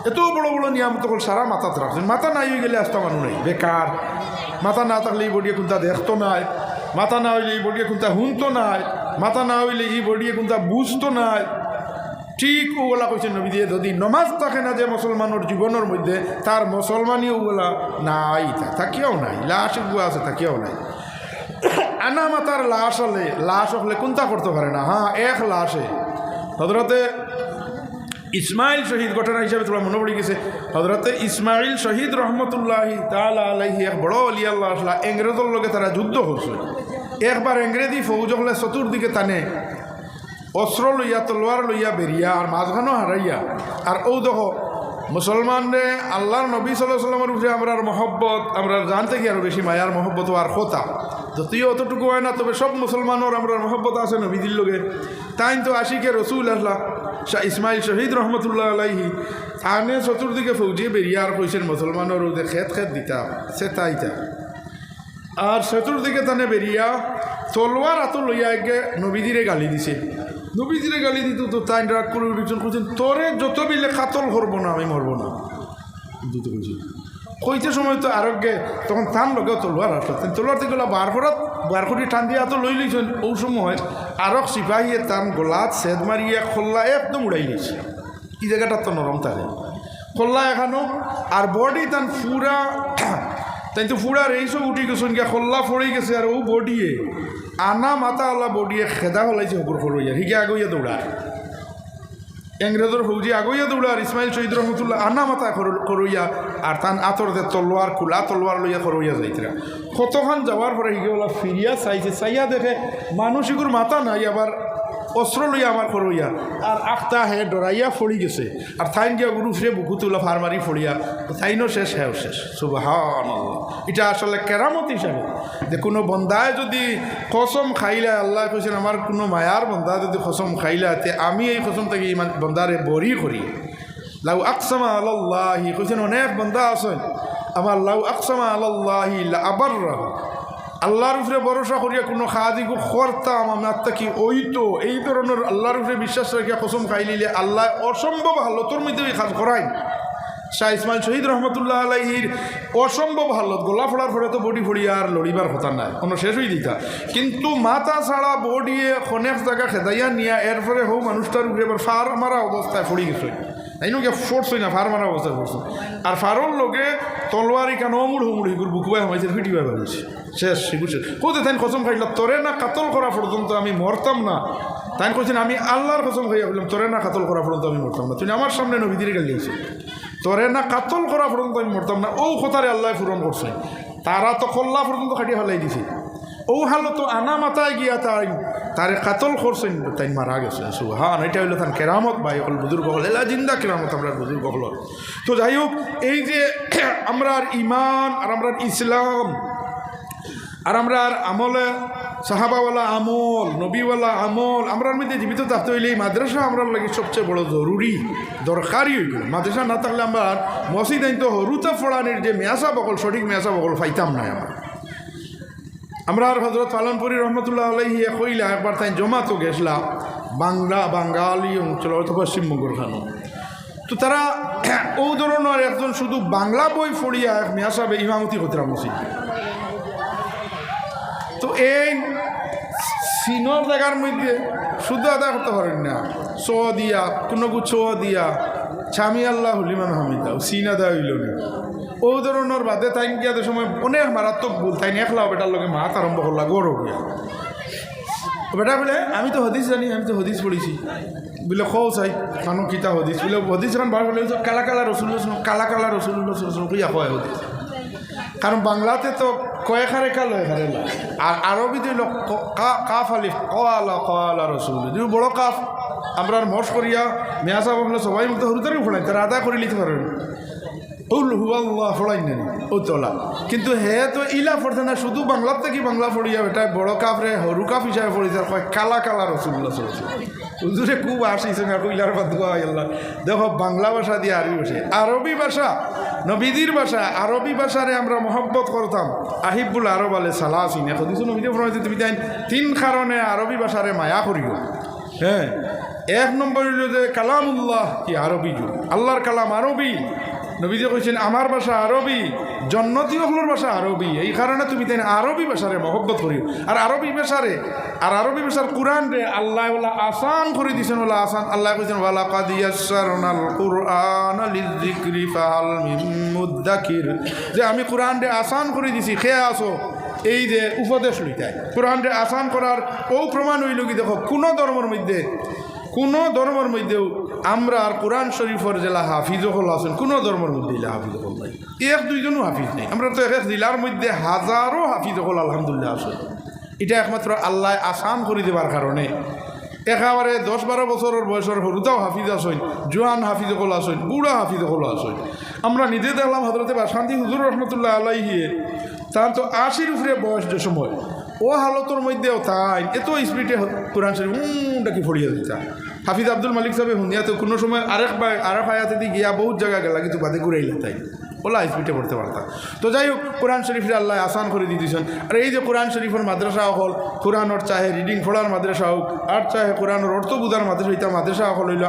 এত বড় বড় নিয়ামত হল সারা মাথাতে রাখছেন। মাথা নাই হয়ে গেলে আসতে মানুষ নেই, বেকার। মাথা না থাকলে এই বডিয়ে কোনটা দেখতো নাই, মাথা না হইলে এই বডিয়ে কোনটা শুনতো নাই, মাথা না হইলে এই বডিয়ে কোনটা বুঝতো নাই। ঠিক ওগুলা কইছেন নবী দিয়ে, যদি নমাজ থাকে না যে মুসলমানের জীবনের মধ্যে তার মুসলমানই ওগুলা নাই, থাকিয়াও নাই, লাশ এগুলো আছে থাকিয়াও নাই। আনা মাতার লাশ হলে কোনটা করতে পারে না। হ্যাঁ, এক লাশে হজরতে ইসমাইল শহীদ ঘটনা হিসাবে তোমরা মনে পড়ে গেছে। হজরতে ইসমাইল শহীদ রহমতুল্লাহি তাআলা আলাইহি এক বড় অলি আল্লাহ আসলা, ইংরেজের লগে তারা যুদ্ধ করছে। একবার ইংরেজি ফৌজ হলে চতুর্দিকে টানে অস্ত্র লইয়া, তলোয়ার লইয়া বেরিয়া আর মাঝখানো হারাইয়া। আর ও দেখো মুসলমানরে আল্লাহর নবী সাল্লাল্লাহু আলাইহি ওয়াসাল্লামের উপরে আমরার মহব্বত, আমরা জানতে কি আরও বেশি মায়ার মহব্বত আর কথা যদিও অতটুকু হয় না, তবে সব মুসলমানের আমরার মহব্বত আছে নবীদির লোকে। তাই তো আশিকে রসুল আসলা শাহ ইসমাইল শহীদ রহমতুল্লাহ আলাইহি তানে চতুর্দিকে ফৌজিয়ে বেরিয়া আর কইছেন মুসলমানের ওদের খেত দিতা সে তাইতা। আর চতুর্দিকে তানে বেরিয়া তলোয়ার হাত লইয়া একে নবীদিরে গালি দিছে। নবীজিরে গালি দিত তো তাই রাগ করে উঠেছেন, কইছেন তোরে যত বিলে কাতল করবো না, আমি মরবো না। দিতে কইছি কইতে সময় তো আরোগ্যে তখন টান লগে তলোয়ার আসতেন, তলোয়ার থেকে বার করি টান দিয়ে এত লই লইছেন। ও সময় আরক সিপাহীয়ে টান গোলাত সেদ মারিয়ে খোল্লা একদম উড়াই নিয়েছে। এই জায়গাটা তো নরম থাকে খোল্লা এখানো আর বডি টান ফুরা, তাই তো ফুড়ার এইসব উঠি গেছেন গিয়া খোল্লা ফড়ে গেছে। আর ও বডিয়ে আনা মাথা আল্লাহ বডিয়ে খেদা হলাইছে ওপর খড়ইয়া, হিগে আগইয়া দৌড়ার ইংরেজের ফৌজি আগইয়া দৌড়ার। ইসমাইল শহীদ রহমতুল্লাহ আনা মাথা খড়ইয়া আর তান আতরতে তলোয়ার খোলা তলোয়ার লইয়া খড়ইয়া যাইতরা। কতক্ষণ যাওয়ার পরে হিগে ওলা ফিরিয়া চাইছে, চাইয়া দেখে মানুষগুর মাথা নাই, আবার অস্ত্র লইয়া আমার খড়ইয়া আর আখতা হে ডরাইয়া ফড়ি গেছে। আর থাইন গিয়া গুরু ফিরে বুকু তুলা ফার মারি ফড়িয়া, থাইনও শেষ হ্যাঁ শেষ। সুবহানাল্লাহ। এটা আসলে কেরামত হিসাবে যে কোনো বন্দায় যদি কসম খাইলা, আল্লাহ কইছেন আমার কোনো মায়ার বন্দা যদি কসম খাইলা তে আমি এই কসম থেকে ইমান বন্দারে বরি করি। লাউ আকসামা আলাল্লাহি, কইছেন অনেক বন্দা আছেন আমার, লাউ আকসামা আলাল্লাহি লা আবাররাহু, আল্লাহর উপরে ভরসা করিয়া কোনো খাদিগু করতাম আমার তাকি ওই তো এই ধরনের আল্লাহর উপরে বিশ্বাস রাখিয়া কসম খাইলিলে আল্লাহ অসম্ভব হালতর মধ্যে কাজ করাই। শাহ ইসমাইল শহীদ রহমতুল্লাহ আলাইহির অসম্ভব হালত, গোলা ফোড়ার পরে তো বডি ফড়িয়া আর লড়িবার কথা নাই, কোনো শেষ হয়ে দিতা। কিন্তু মাথা ছাড়া বডিয়ে অনেক জায়গা খেদাইয়া নিয়া এরপরে হোক মানুষটার উপরে এবার ফার মারা অবস্থায় ফড়ি গেছে। তাই নো গিয়ে ফোর্সই না, ফার মারা অবস্থায় ফোর্স। আর ফারোর লোকে তলোয়ারি কেন অমুড় হুমুড় হিগুর বুকুবাই হয়েছে, ফিটিবাই ভাবছে শেষ শিখুছে। কোথায় তাই কসম খাইলাম তোরে না কাতল করা পর্যন্ত আমি মরতাম না। তাই কইছেন আমি আল্লাহর কসম খাইয়া বললাম তোরে না কাতল করা পর্যন্ত আমি মরতাম না। তুমি আমার সামনে নবীদিরে গালিয়েছে, তোরে না কাতল করা পর্যন্ত আমি মরতাম না। ও কথারে আল্লাহ পূরণ করছে। তারা তো কল্লা পর্যন্ত খাটিয়ে ফেলাই দিছে। ও হালত আনা মাথায় গিয়া তারে কাতল করছেন, তাই মারা গেছে। সুবহান। এটা হইলো তার কেরামত ভাই হল বুজুর্গ হল, এলা জিন্দা কেরামত আমরা বুজুর্গ হল। তো যাই হোক, এই যে আমরা ইমান আর আমরা ইসলাম আর আমরা আমলে সাহাবাওয়ালা আমল, নবীওয়ালা আমল আমরার মধ্যে জীবিত থাকতে হইলে এই মাদ্রাসা আমরা লাগে সবচেয়ে বড় জরুরি দরকারি হয়ে গেল। মাদ্রাসা না থাকলে আমরা মসজিদ আইন তো হরুতা ফড়ানির যে মেয়াসা বকল, সঠিক মেয়াসা বকল পাইতাম না। আমরা আর হজরত পালনপুরি রহমতুল্লাহ আলাইহি কইলা একবার তাই জমাতো গেছিলাম বাংলা বাঙালি অঞ্চল হয়তো পশ্চিমবঙ্গের খানো। তো তারা ও ধরনের একজন শুধু বাংলা বই পড়িয়া এক মিয়া সাহেব ইমামতি করতে মসজিদ। তো এই সিনোর জায়গার মধ্যে শুদ্ধ আদায় করতে পারেন না, ছো দিয়া কোনো ছো দিয়া ছামি আল্লাহ হলিমান হামিদা সিন আদায় হইল না। ও ধরনের বাদে তাই গিয়া সময় অনেক মারাত্মক ভুল, তাই একলাও বেটার লগে মাত আরম্ভ করলা গৌরব গিয়া। বেটা বলে আমি তো হদিস জানি, আমি তো হদিস পড়েছি বলে খৌ চাই খানো কিতা হদিস বলে হদিস এখন বার বলে কালা কালা রসুল কইয়া কয় হদিস। কারণ বাংলাতে তো কয়েখারে কাল এখারে না, আর আরবিতে হইল কাফ আলিফ কলা কলা রসুল, যদি বড় কাফ আমরা মশ করিয়া মেয়া সাহেব হলে সবাই মতো হরুতারে ফোড়াই তারা আদা করে লিখতে পারবেন উল হুয়াল্লাহ ফোড়াই নেন ও তোলা। কিন্তু হে তো ইলা পড়ছে না, শুধু বাংলার থেকে বাংলা পড়িয়া এটা বড় কাফরে হরু কাফ হিসাবে পড়িছে কয় কালা কালা রসুল্লাহ চলছে। হুজুরে খুব আসিছে না কইলার বাদ আল্লাহ দেখো বাংলা ভাষা দিয়ে আরবি ভাষা, আরবি ভাষা নবীদের ভাষা, আরবি ভাষারে আমরা মহব্বত করতাম। আহিবুল আরব আলে সালাসিন এখন নবীদের ফরমাইছে তুমি তাই তিন কারণে আরবি ভাষারে মায়া করিও। হ্যাঁ, এক নম্বর হইল যে কালামুল্লাহ কি আরবি, আল্লাহর কালাম আরবি। নবীজি কইছেন আমার ভাষা আরবি, জন্নতি হলোর ভাষা আরবি, এই কারণে তুমি তাই আরবি ভাষারে মহব্বত করিও। আর আরবি ভাষার কোরআন রে আল্লাহ আসান করে দিয়েছেন, ওলা আসান আল্লাহ কইছেন ওয়ালাকাদ ইয়াসসারনাল কুরআনা লিযিকরি ফাহাল মিন মুদ্দাকির, যে আমি কোরআন রে আসান করে দিছি, খেয়ে আসো এই যে উপদেশ লইতাই। কোরআন রে আসান করার ও প্রমাণ হইল কি দেখো কোনো ধর্মের মধ্যেও আমরা আর কোরআন শরীফের জেলা হাফিজ হল আছেন, কোনো ধর্মের মধ্যে ইলা হাফিজ হল নাই, এক দুইজনও হাফিজ নেই। আমরা তো এক জেলার মধ্যে হাজারো হাফিজ হল আলহামদুলিল্লাহ আছে। এটা একমাত্র আল্লাহ আসান করে দেবার কারণে। একেবারে 10-12 বছরের বয়সের হরুতাও হাফিজ আসেন, জোয়ান হাফিজ হল আসেন, বুড়া হাফিজ হল আসেন। আমরা নিজে দেখলাম হজরতে বাসন্তী হুজুর রহমতুল্লাহ আলাইহিয়ে তার তো 80-র উপরে বয়স যে সময়, ও হালতর মধ্যেও তাই এত স্পিডে কোরআন শরীফ ডাকি ফড়িয়ে দিতা। হাফিজ আব্দুল মালিক সাহেব হুনিয়াতে কোনো সময় আরেক হায়াতে দিয়ে গিয়া বহুত জায়গা গেলা, কিন্তু বাদে ঘুরাইলে তাই ওলা স্পিডে পড়তে পারতাম। তো যাই হোক কোরআন শরীফের আল্লাহ আসান করে দিতেছেন। আর এই যে কোরআন শরীফের মাদ্রাসা হল, কোরআনর চাহে রিডিং পড়ার মাদ্রাসা হোক, আর চাহে কোরআনের অর্থ বুঝার মাদ্রাসা হইতা মাদ্রাসা হল হইল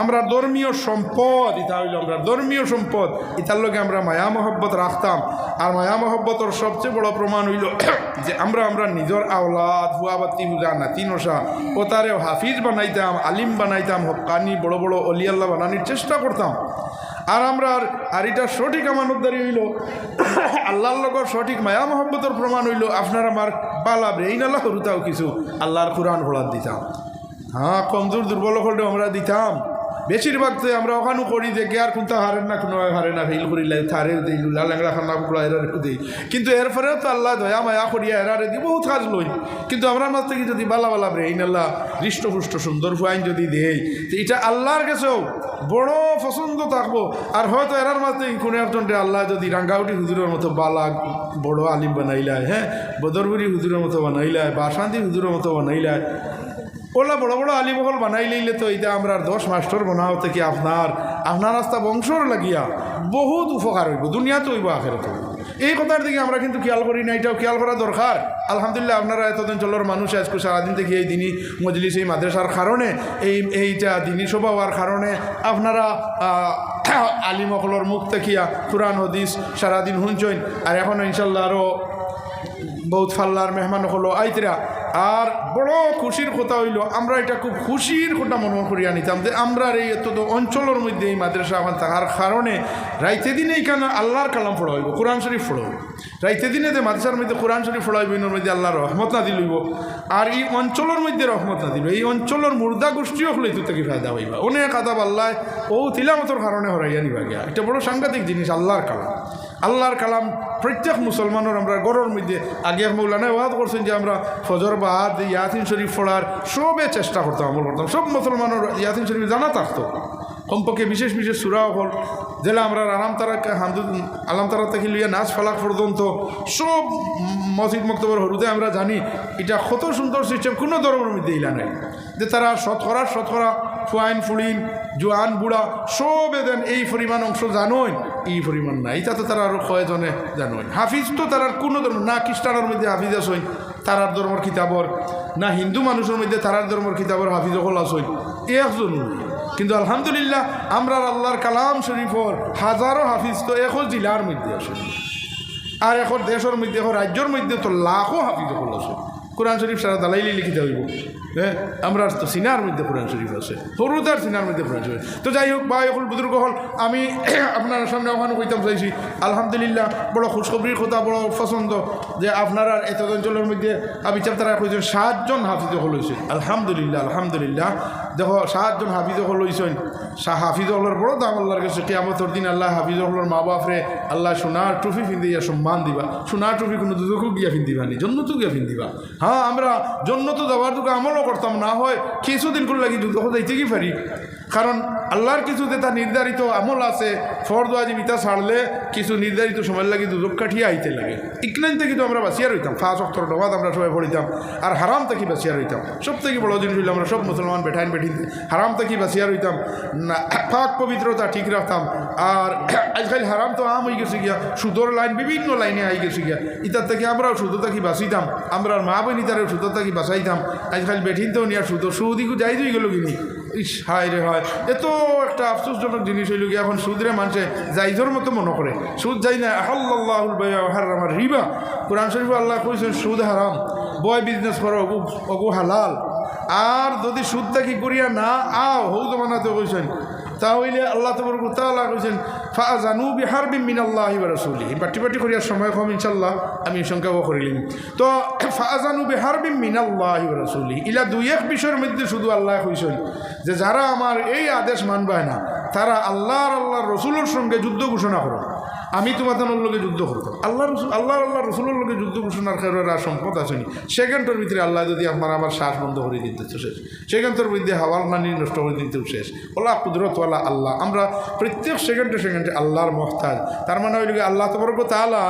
আমরা ধর্মীয় সম্পদ, ইতা হইল আমরা ধর্মীয় সম্পদ, ইতার লগে আমরা মায়া মহব্বত রাখতাম। আর মায়া মহব্বতর সবচেয়ে বড় প্রমাণ হইল যে আমরা নিজের আওলাদ হুয়াবাতি হুজা নাতি নশা ও তারে হাফিজ বানাইতাম, আলিম বানাইতাম, হক্কানি বড় বড় অলিয়াল্লাহ বানানোর চেষ্টা করতাম। আর আমরা আর এটা সঠিক আমানতদারি হইল আল্লাহর লগর সঠিক মায়া মহব্বতের প্রমাণ হইল আপনার আমার বালা ব্রেইন আল্লাহ হরুতাও কিছু আল্লাহর কোরআন পড়ার দিতাম। হ্যাঁ, কমজোর দুর্বল হলেও আমরা দিতাম। বেশিরভাগ তো আমরা ওখানে করি যে কে আর কোনটা হারেন না, কোনো হারে না, ফেল করিলে থারেও দিই, লুলা ল্যাংরা খান্না কুকুরা এরারেও দিই। কিন্তু এরপরেও তো আল্লাহ দয়া মায়া করিয়া এরারে দিই বহুত কাজ লই। কিন্তু আমরা মাছ থেকে যদি বালা ব্রেইন আল্লাহ হৃষ্টপুষ্ট সুন্দর ফুয়াইন যদি দেই, তো এটা আল্লাহর কাছেও বড় পছন্দ থাকবো। আর হয়তো এরার মাঝে কোনো একজনকে আল্লাহ যদি রাঙ্গাউটি হুজুরের মতো বালা বড় আলিম বানাইলায়, হ্যাঁ, বদরপুরি হুজুরের মতো বানাইলায়, বাসান্তি হুজুরের মতো বানাইলায়, ওলা বড় বড় আলিমহল বানাই লইলে তো এটা আমরা 10 মাস্টার বানাও থেকে আপনার রাস্তা বংশর লাগিয়া বহুত উপকার হইব, দুনিয়াতে হইব আখেরাত হইব। এই কথার দিকে আমরা কিন্তু খেয়াল করি না, এটাও খেয়াল করা দরকার। আলহামদুলিল্লাহ আপনারা এতদিন চলোর মানুষ আজকে সারাদিন থেকে এই দিনই মজলিস এই মাদ্রাসার কারণে এইটা দিনই সভা হওয়ার কারণে আপনারা আলিমহলর মুখ দেখিয়া কোরআন হাদিস সারাদিন শুনছেন। আর এখন ইনশাল্লাহ আরও বহুত ফাল্লার মেহমান হলো আইতরা। আর বড় খুশির কথা হইল আমরা এটা খুব খুশির কথা মনে করিয়া নিতাম যে আমরা এই এত অঞ্চলের মধ্যে এই মাদ্রাসা এখন থাকার কারণে রাইতে দিনে এইখানে আল্লাহর কালাম পড়া হইব, কোরআন শরীফ পড়া হইব। রাইতে দিনে যে মাদ্রাসার মধ্যে কোরআন শরীফ পড়া হইব, এর মধ্যে আল্লাহর রহমত না দিল হইব। আর এই অঞ্চলের মধ্যে রহমত না দিল, এই অঞ্চলের মুর্দা গোষ্ঠীও হলে এত থেকে ফায়দা হইবা। অনেক আদাব আল্লাহ ও তিলামতর কারণে হরাইয়া নিবা গিয়া। এটা বড় সাংঘাতিক জিনিস আল্লাহর কালাম। আল্লাহর কালাম প্রত্যেক মুসলমানের আমরা গড়ের মধ্যে আগে মৌলানা ওয়াদ করছেন যে আমরা ফজর বাদ ইয়াসিন শরীফ পড়ার সবে চেষ্টা করতাম, আমল করতাম। সব মুসলমানের ইয়াসিন শরীফ জানা থাকতো, কমপক্ষে বিশেষ বিশেষ সুরাও হল যেটা আমরা আলাম তারা থেকে লিয়ে নাচ ফালাক পর্যন্ত সব মসজিদ মক্তবর হরুতে আমরা জানি। এটা কত সুন্দর সিস্টেম, কোনো ধর্মের মধ্যে ইলা নাই যে তারা শতকরা ফুয়াইন ফুড়িন জোয়ান বুড়া সব দেন এই পরিমাণ অংশ জানোই, এই পরিমাণ নাই। এটা তো তারা আরও কয়েকজনে জানোই। হাফিজ তো তার কোনো ধর্ম না, খ্রিস্টানের মধ্যে হাফিজ আসইন তারার ধর্মর কিতাবর, না হিন্দু মানুষের মধ্যে তারার ধর্মর কিতাবর হাফিজ হল আসইন একজন। কিন্তু আলহামদুলিল্লাহ আমরা আল্লাহর কালাম শরীফর হাজারো হাফিজ তো এখন জেলার মধ্যে আসে, আর এখন দেশের মধ্যে এখন রাজ্যের মধ্যে তো লাখো হাফিজ হল আছে। কোরআন শরীফ সারা দালাইলি লিখিতে হইব। হ্যাঁ, আমরা তো সিনার মধ্যে কোরআন শরীফ আছে, হরুদার সিনার মধ্যে কোরআন শরীফ। তো যাই হোক, বা এখন বুজুর্গ হল, আমি আপনার সামনে ওখানে কইতাম চাইছি আলহামদুলিল্লাহ বড় খুশখবরির কথা, বড় পছন্দ যে আপনারা এত অঞ্চলের মধ্যে বিচার তারা কইছেন 7 জন হাফিজ হল হয়েছে। আলহামদুলিল্লাহ আলহামদুলিল্লাহ। দেখো 7 জন হাফিজ হল হয়েছেন। হাফিজ হলের বড় দাম আল্লাহর কাছে। কিয়ামতের দিন আল্লাহ হাফিজ হলের মা বাপরে আল্লাহ সোনার টুফি ফিন্দিয়া সম্মান দিবা। সোনার টুফি কোনো দুদকও গিয়া ফিন্দিবা নি, জন্নতও গিয়া ফিন্দিবা। হ্যাঁ, আমরা জন্নত যাওয়ার দুটো আমলও করতাম, না হয় কিছুদিন করে লাগি যুদ্ধ যাইতে কি পারি। কারণ আল্লাহর কিছু যেটা নির্ধারিত আমল আছে, ফরজ ওয়াজিব ইতা ছাড়লে কিছু নির্ধারিত সময় লাগে দুদক কাঠিয়ে আইতে লাগে। ইকনাইন থেকে তো আমরা বাঁচিয়া রইতাম, 5 ওয়াক্ত নামাজ আমরা সবাই পড়িতাম, আর হারাম থেকে বাঁচিয়া রইতাম। সব থেকে বড় জিনিস হইল আমরা সব মুসলমান বেঠাইন বেঠিতে হারাম থেকে বাঁচিয়া রইতাম, পাক পবিত্রতা ঠিক রাখতাম। আর আজকাল হারাম তো আম হয়ে গেছে গিয়া, সুদর লাইন বিভিন্ন লাইনে আই গেছে গিয়া। ইতার থেকে আমরাও সুদর থাকি বাঁচিতাম, আমরা মা বোন ইতারেও সুদর থাকি বাঁচাইতাম। আজকাল বেঠিনতেও নিয়ে সুদর সুদিকু যাই দুই গেল কিনি। ইস, হায় রে হয়, এত একটা আফসোসজনক জিনিস হইল গিয়ে এখন সুদরে মানুষে জাইজর মতো মনে করে। সুদ যাই না, আল্লাহুল বাইউ হারামার রিবা। কোরআন শরীফে আল্লাহ কইছেন সুদ হারাম, বয় বিজনেস করো অগু হালাল। আর যদি সুদ থাকি করিয়া না আও হৌ জমানাতে কইছেন, তাহলে আল্লাহ তাআলা কইছেন ফাআযানু বিহারবিন মিনাল্লাহি ওয়া রাসূলিহি। বাটি করিয়ার সময় কম ইনশাআল্লাহ আমি সংখ্যাও করিলাম। তো ফাআযানু বিহারবিন মিনাল্লাহি ওয়া রাসূলিহি, ইলা দুই এক বিষয়ের মধ্যে শুধু আল্লাহ কইছেন যে যারা আমার এই আদেশ মানবে না তারা আল্লাহর রসুলের সঙ্গে যুদ্ধ ঘোষণা করো। আমি তোমাদের লোকে যুদ্ধ করতাম, আল্লাহ রসুলের লোকে যুদ্ধ ঘোষণার কারণে সম্পদ আসেনি। সেকেন্ডের ভিতরে আল্লাহ যদি আমার শ্বাস বন্ধ করে দিতে শেষ, সেকেন্ডের মধ্যে হাওয়ার নানি নষ্ট করে দিতেও শেষ। ওলা কুদরতওয়ালা আল্লাহ, আমরা প্রত্যেক সেকেন্ডে আল্লাহর মহতাজ। তার মানে ওই আল্লাহ তাবারক ওয়া তাআলা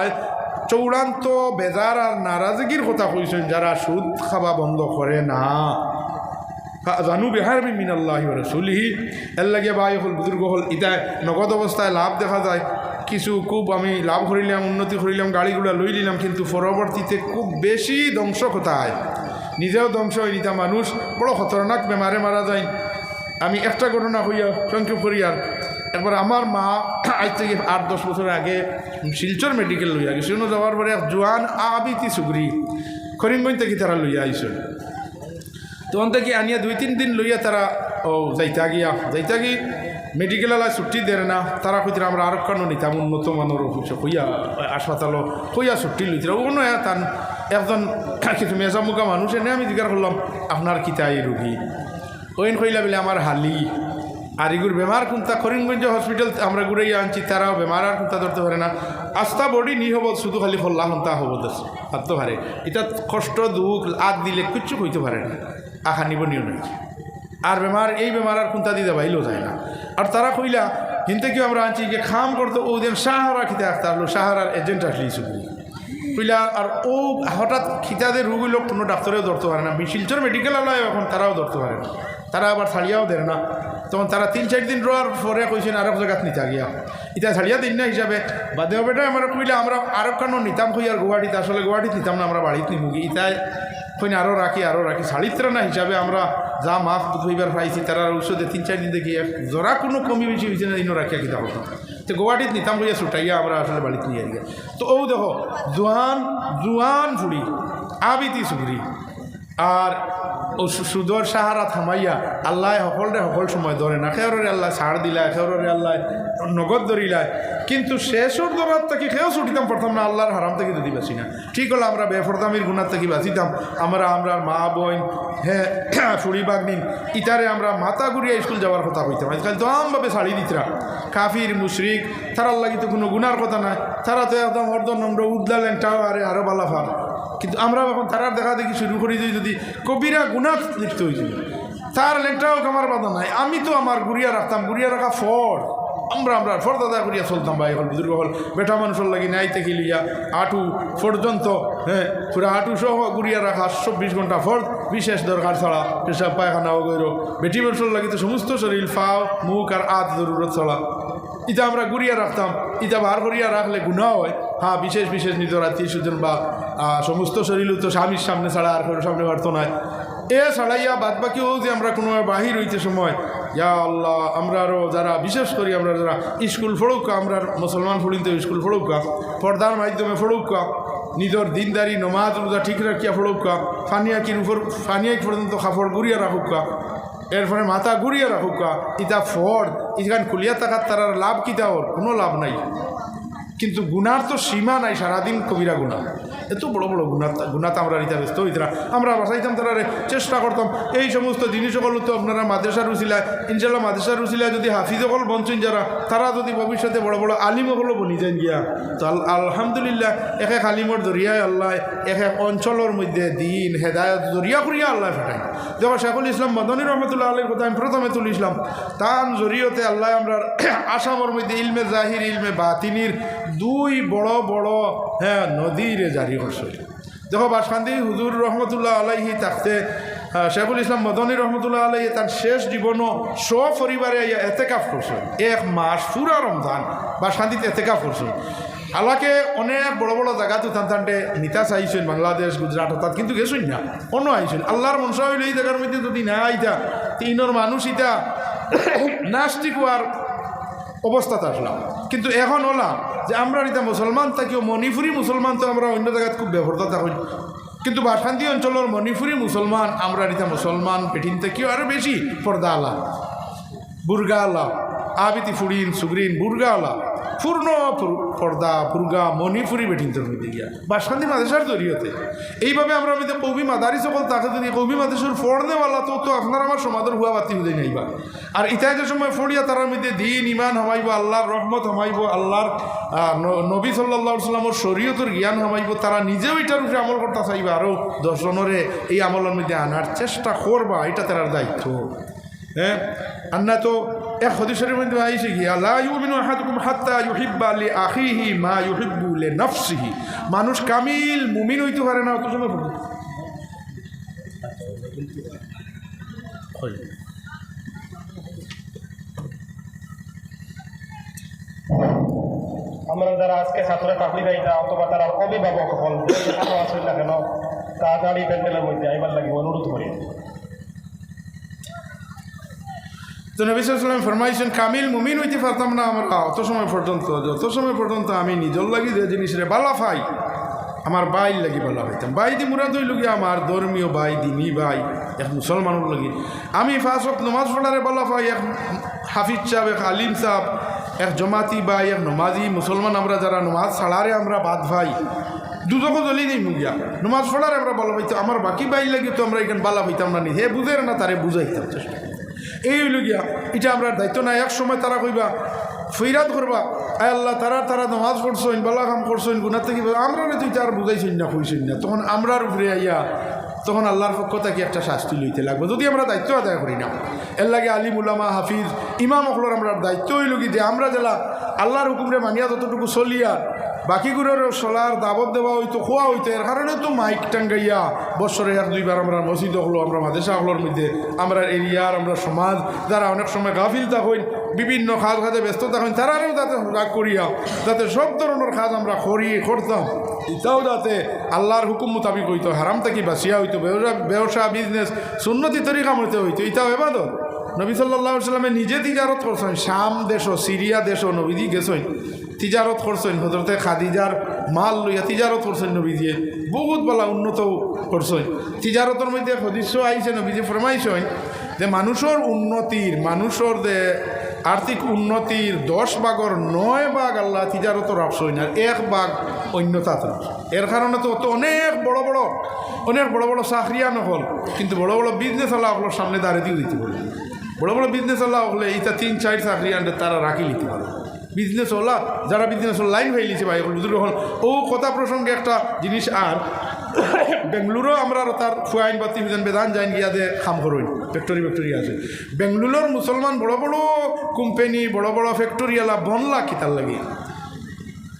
চূড়ান্ত বেজার আর নারাজগির কথা কইছেন যারা সুদ খাওয়া বন্ধ করে না। জানু বিহারবিন মিনাল্লাহি ওয়া রাসূলিহি। এর লাগে ভাই হল বুজুর্গ হল, ইটা নগদ অবস্থায় লাভ দেখা যায় কিছু, খুব আমি লাভ করিলাম, উন্নতি করিলাম, গাড়িগুলো লই নিলাম, কিন্তু পরবর্তীতে খুব বেশি ধ্বংস কোথায়, নিজেও ধ্বংস হয়ে নিতাম। মানুষ বড় খতরনাক বেমারে মারা যায়। আমি একটা ঘটনা হইয়া সংক্ষেপ করি। আর একবার আমার মা আজ থেকে 8-10 বছর আগে শিলচর মেডিকেল লইয়া গেছে। যাওয়ার পরে এক জোয়ান আবিতি সুগরি করিমগঞ্জ থেকে তারা লইয়া আইসেন। তখন থেকে আনিয়া 2-3 দিন লইয়া তারা যাইতা গিয়ে মেডিকেল আলায় ছুটি দেয় না। তারা কইতে আমরা আরো কেন নিতাম উন্নত মানের হইয়া হাসপাতালও হইয়া ছুটি লইতে অন্য তান একজন কিছু মেজামুখা মানুষ এনে আমি জিজ্ঞাসা করলাম আপনার কিতা এই রুগী? ওইন কইলা বলে আমার হালি আর এগুর বেমার কোনটা করিমগঞ্জ হসপিটাল আমরা ঘুরাইয়া আনছি, তারাও বেমার আর কোনটা ধরতে পারে না। আস্তা বডি নি হব, শুধু খালি ফল্লা হন্তা হব দেশ ভাবতে পারে। এটা কষ্ট দুঃখ আদ দিলে কিচ্ছু কইতে পারে না, আশা নিবনীয় নাই। আর বেমার এই বেমার আর কোনটা দিতে বাইলেও যায় না। আর তারা কইলা হিনতে কেউ আমরা আনছি যে খাম করতে ও দিন সাহারা খিতে আসতে আসলো, সাহারার এজেন্ট আসলি শুধু কইলা। আর ও হঠাৎ খিতাদের রোগ হইল, কোনো ডাক্তারেও ধরতে পারে না। শিলচর মেডিকেল আলায় এখন তারাও ধরতে পারে না, তারা আবার ছাড়িয়াও দেয় না। তখন তারা 3-4 দিন রোয়ার পরে কইছেন আরো জায়গাত নিতা গিয়া, ইটা ছাড়িয়া দিন না হিসাবে বাদে বেটা আমরা কইলে আমরা আরো কেন নিতাম কই আর গুয়াহাটিতে, আসলে গুয়াহাটিতে নিতাম না, আমরা বাড়িতে নিমুগি। ইতায় কইনে আরও রাখি ছাড়িত্র না হিসাবে আমরা যা মাছ ধুইবার পাইছি তারা ঔষধে 3-4 দিন দেখি জরা কোনো কমি বেশি হয়েছে না, দিনও রাখিয়া কিতা করতাম। তো গুয়াহাটিতে নিতাম কইয়া ছুটাইয়া আমরা আসলে বাড়িতে নিয়ে গিয়া। তো ও দেখো জুয়ান ফুড়ি আবিতি সুগরি আর ও সুদর সাহারা থামাইয়া আল্লাহ সকল সময় ধরে না। খেয়রে আল্লাহ ছাড় দিলায়, খেয়রে আল্লাহ নগদ ধরিলায়, কিন্তু শেষর দরার থেকে খেয়েও ছুটিতাম পারতাম না, আল্লাহর হারাম থেকে যদি বাঁচি না। ঠিক হলো আমরা বেফরদামির গুণার থেকে বাঁচিতাম। আমরা মা বোন হ্যাঁ ফুড়ি বাগনিন ইটারে আমরা মাথা ঘুরিয়া স্কুল যাওয়ার কথা কইতাম। আজকাল তো আমভাবে ছাড়ি দিতরা কাফির মুশরিক, তারার লাগি তো কোনো গুনার কথা নাই, তারা তো একদম অর্ধ নম্র উদ্লা লেনটাও আরো বালাফার। কিন্তু আমরা এখন তারার দেখা দেখি শুরু করি যে যদি কবিরা গুনাহ লিপ্ত হয়েছিল, তার লেনটাও আমার বাধা নাই। আমি তো আমার গুড়িয়া রাখতাম, গুড়িয়া রাখা ফর আমরা ফর্দ আদা করিয়া চলতাম। ভাই হল বুজুর্গ হল বেটা মানুষের লাগি নাই থেকে লিয়া আঁটু পর্যন্ত, হ্যাঁ পুরা আঁটু সহ গুড়িয়া রাখা 24 ঘন্টা ফর্দ, বিশেষ দরকার ছাড়া পেশাব পায়খানাও গইর। বেটি মানুষের লাগি তো সমস্ত শরীর ফাও মুখ আর আত জরুরত ছাড়া ইটা আমরা গুড়িয়া রাখতাম। ইটা বার করিয়া রাখলে গুণা হয়। হ্যাঁ বিশেষ নিজের আত্মীয় স্বজন বা সমস্ত শরীর তো স্বামীর সামনে ছাড়া আর কোনো সামনে পারতো না। এ ছাড়াইয়া বাদ বাকিও যে আমরা কোনো বাহির হইতে সময় ইয়া আল্লাহ আমরা আরও যারা বিশেষ করি আমরা যারা স্কুল ফড়ৌকা আমরা মুসলমান ফুড়িতে স্কুল ফড়ৌকা পর্দার মাধ্যমে ফড়ৌকা নিজের দিনদারি নমাজ রোজা ঠিক রাখিয়া ফড়ৌকা ফানিয়াকির উপর ফানিয়াক পর্যন্ত কাপড় গুড়িয়া রাখুকা এরপরে মাথা গুড়িয়া রাখুকা ইটা ফড় ইখান খুলিয়া থাকার তার লাভ কিতা ওর কোনো লাভ নাই কিন্তু গুনার তো সীমা নাই সারাদিন কবিরা গুণা এত বড় বড় গুণাতে আমরা রিতা ব্যস্ত হইতাম আমরা বাসাইতাম তারা চেষ্টা করতাম এই সমস্ত জিনিস সকল তো আপনারা মাদ্রাসার উচিলায় ইনশাল্লাহ মাদ্রাসার উচিলায় যদি হাফিজ সকল বঞ্চন যারা তারা যদি ভবিষ্যতে বড় বড় আলিম সকলও বনি যান গিয়া তো আলহামদুলিল্লাহ এক এক আলিমর দরিয়ায় আল্লাহ এক এক অঞ্চলের মধ্যে দিন হেদায়ত দরিয়া করিয়া আল্লাহ ফেটাই যখন শেখুল ইসলাম মদনী রহমতুল্লাহ আলীর কথা আমি প্রথমে তুলিছিলাম তার জরিয়তে আল্লাহ আমরা আসামের মধ্যে ইলমে জাহির ইলমে বাতিনির দুই বড় বড় নদীরে জারি করছে দেখো বাসকান্দি হুজুর রহমতুল্লাহ আলাইহি থাকতে শেখুল ইসলাম মদনী রহমতুল্লাহ আলাইহি তার শেষ জীবনও সপরিবারে এতেকাফ করছে 1 মাস পুরা রমজান বাসকান্দিতে এতেকাফ করছে হালাকে অনেক বড় বড় জায়গা তো টানতে নিতা চাইছেন বাংলাদেশ গুজরাট অর্থাৎ কিন্তু গেছেন না অন্য আইছেন আল্লাহর মনসা হইলে এই জায়গার মধ্যে যদি না আইতা তিনর মানুষ ইটা নাস্তিক হওয়ার অবস্থাতে আসলাম কিন্তু এখন হলাম যে আমরা এটা মুসলমান থাকিও মণিপুরি মুসলমান তো আমরা অন্য জায়গায় খুব ব্যবহৃত থাকি কিন্তু বাসকান্দি অঞ্চলের মণিপুরি মুসলমান আমরা এটা মুসলমান পেঠিন থাকিও আরও বেশি পর্দা আলা বুর্গা আলা আবিতি ফুড়িন সুগ্রিন বুর্গা আলা পূর্ণ পর্দা ফুরগা মণিপুরি বেঠিন্তর মধ্যে গিয়া বাসকান্দি মাদেশার জরিয়তে এইভাবে আমরা মধ্যে কবি মাদারি সকল তাকে যদি কবি মাদেশের ফড়নেওয়ালা তো আপনার আমার সমাজের হুয়া বাতি হুদে নাইবা আর ইতাই যে সময় ফড়িয়া তার মধ্যে দিন ইমান হামাইব আল্লাহর রহমত হামাইব আল্লাহর নবী সাল্লাল্লাহু আলাইহি ওয়াসাল্লামের শরীয়তের জ্ঞান হামাইব তারা নিজেও এটার উপরে আমল করতে চাইবা আরও 10 জনরে এই আমলের মধ্যে আনার চেষ্টা করবা এটা তার দায়িত্ব হ্যাঁ আন্না তো এক হাদিসের মধ্যে আইছে কি লা ইউমিনু আহাদুকুম হাত্তা ইউহিব্বা লিআখিহি মা ইউহিব্বু লিনাফসিহি মানুষ কামিল মুমিন হইতে পারে না অত সময় আমরা যারা আজকে ছাত্র চাকরি পাইতা অথবা তারা অভিভাবক হল আসেন না কেন তাড়াতাড়ি প্যান্ডেলের মধ্যে আইবার লাগে অনুরোধ করি তো নবী সাল্লাল্লাহু আলাইহি ওয়াসাল্লাম ফরমাইছেন কামিল মুমিন হইতে পারতাম না আমরা অত সময় পর্যন্ত যত সময় পর্যন্ত আমি নিজল লাগি যে জিনিসরে বালা পাই আমার বাই লাগি বালা হইতাম বাই দি মুরাদ হইল গিয়া আমার ধর্মীয় বাই দিনী বাই এক মুসলমানের লাগি আমি 5 ওয়াক্ত নামাজ পড়ারে বালা পাই এক হাফিজ সাহেব এক আলিম সাহেব এক জমাতি বাই এক নমাজি মুসলমান আমরা যারা নমাজ ছাড়ারে আমরা বাদ ভাই দুজকো জ্বলি নেই মুগিয়া নমাজ পড়ারে আমরা বালা পাইতাম আমার বাকি বাই লাগি তো আমরা এখানে বালা পাইতাম না হে বুঝের না তারে বুঝাইতাম চেষ্টা এই হইল গিয়া এটা আমরা দায়িত্ব না এক সময় তারা কইবা ফৈরাত করবা আয় আল্লাহ তারা নামাজ পড়ছেন বালা কাম করছেন গুনার থেকে আমরা তুই তার বুঝাইছেন না কইছেন না তখন আমরার উপরে আইয়া তখন আল্লাহর পক্ষ থেকে একটা শাস্তি লইতে লাগবে যদি আমরা দায়িত্ব আদায় করি না এর লাগে আলিম উলামা হাফিজ ইমাম অকলর আমরা দায়িত্ব হইল কি যে আমরা জেলা আল্লাহর হুকুমরে মানিয়া যতটুকু চলিয়া বাকিগুলোর চলার দাবত দেওয়া হইতো খোয়া হইতো এর কারণে তো মাইক টাঙ্গাইয়া বছরে 1-2 আমরা মসজিদ হলো আমরা মাদ্রাসা হলোর মধ্যে আমরা এরিয়ার আমরা সমাজ যারা অনেক সময় গাফিল থাকেন বিভিন্ন কাজ কাজে ব্যস্ত থাকেন তারাও যাতে রাগ করিয়া যাতে সব ধরনের কাজ আমরা করতাম এটাও যাতে আল্লাহর হুকুম মোতাবিক হইতো হারাম থেকে বাঁচিয়া হইতো ব্যবসা বিজনেস সুন্নতি তরিকা মতে হইতো এটাও এবাদত নবী সাল্লাল্লাহু আলাইহি ওয়াসাল্লামে নিজে তিজারত করছেন শাম দেশ সিরিয়া দেশ নবীজি গেছেন তিজারত করছেন হজরতে খাদিজার মাল লইয়া তিজারত করছেন নবীজিয়ে বহুত বলা উন্নত করছেন তিজারতের মধ্যে হদিস আইছে নবীজি ফরমাইছেন যে মানুষের উন্নতির মানুষের যে আর্থিক উন্নতির 10 ভাগের 9 ভাগ আল্লাহ তিজারতর রাখছেন আর 1 ভাগ অন্যতাতে এর কারণে তো অনেক বড় বড় চাকরিয়া নহল কিন্তু বড় বড় বিজনেস আল্লাহ আপনার সামনে দাঁড়িয়ে দিয়ে দিতে পারে বড় বড় বিজনেস আল্লাহ হলে এইটা 3-4 চাকরি আনলে তারা রাখি নিতে পারে বিজনেস ওলা যারা বিজনেস লাইন হয়ে লিছে ভাই বুঝল ও কথা প্রসঙ্গে একটা জিনিস আর বেঙ্গলুরু আমরা তার ফুয়াইন বাতি বেদান যাইন গিয়া যে কাম করুন ফ্যাক্টরি আছে বেঙ্গলুরুর মুসলমান বড় বড় কোম্পানি বড় বড় ফ্যাক্টরিওয়ালা বনলা কিতার লাগে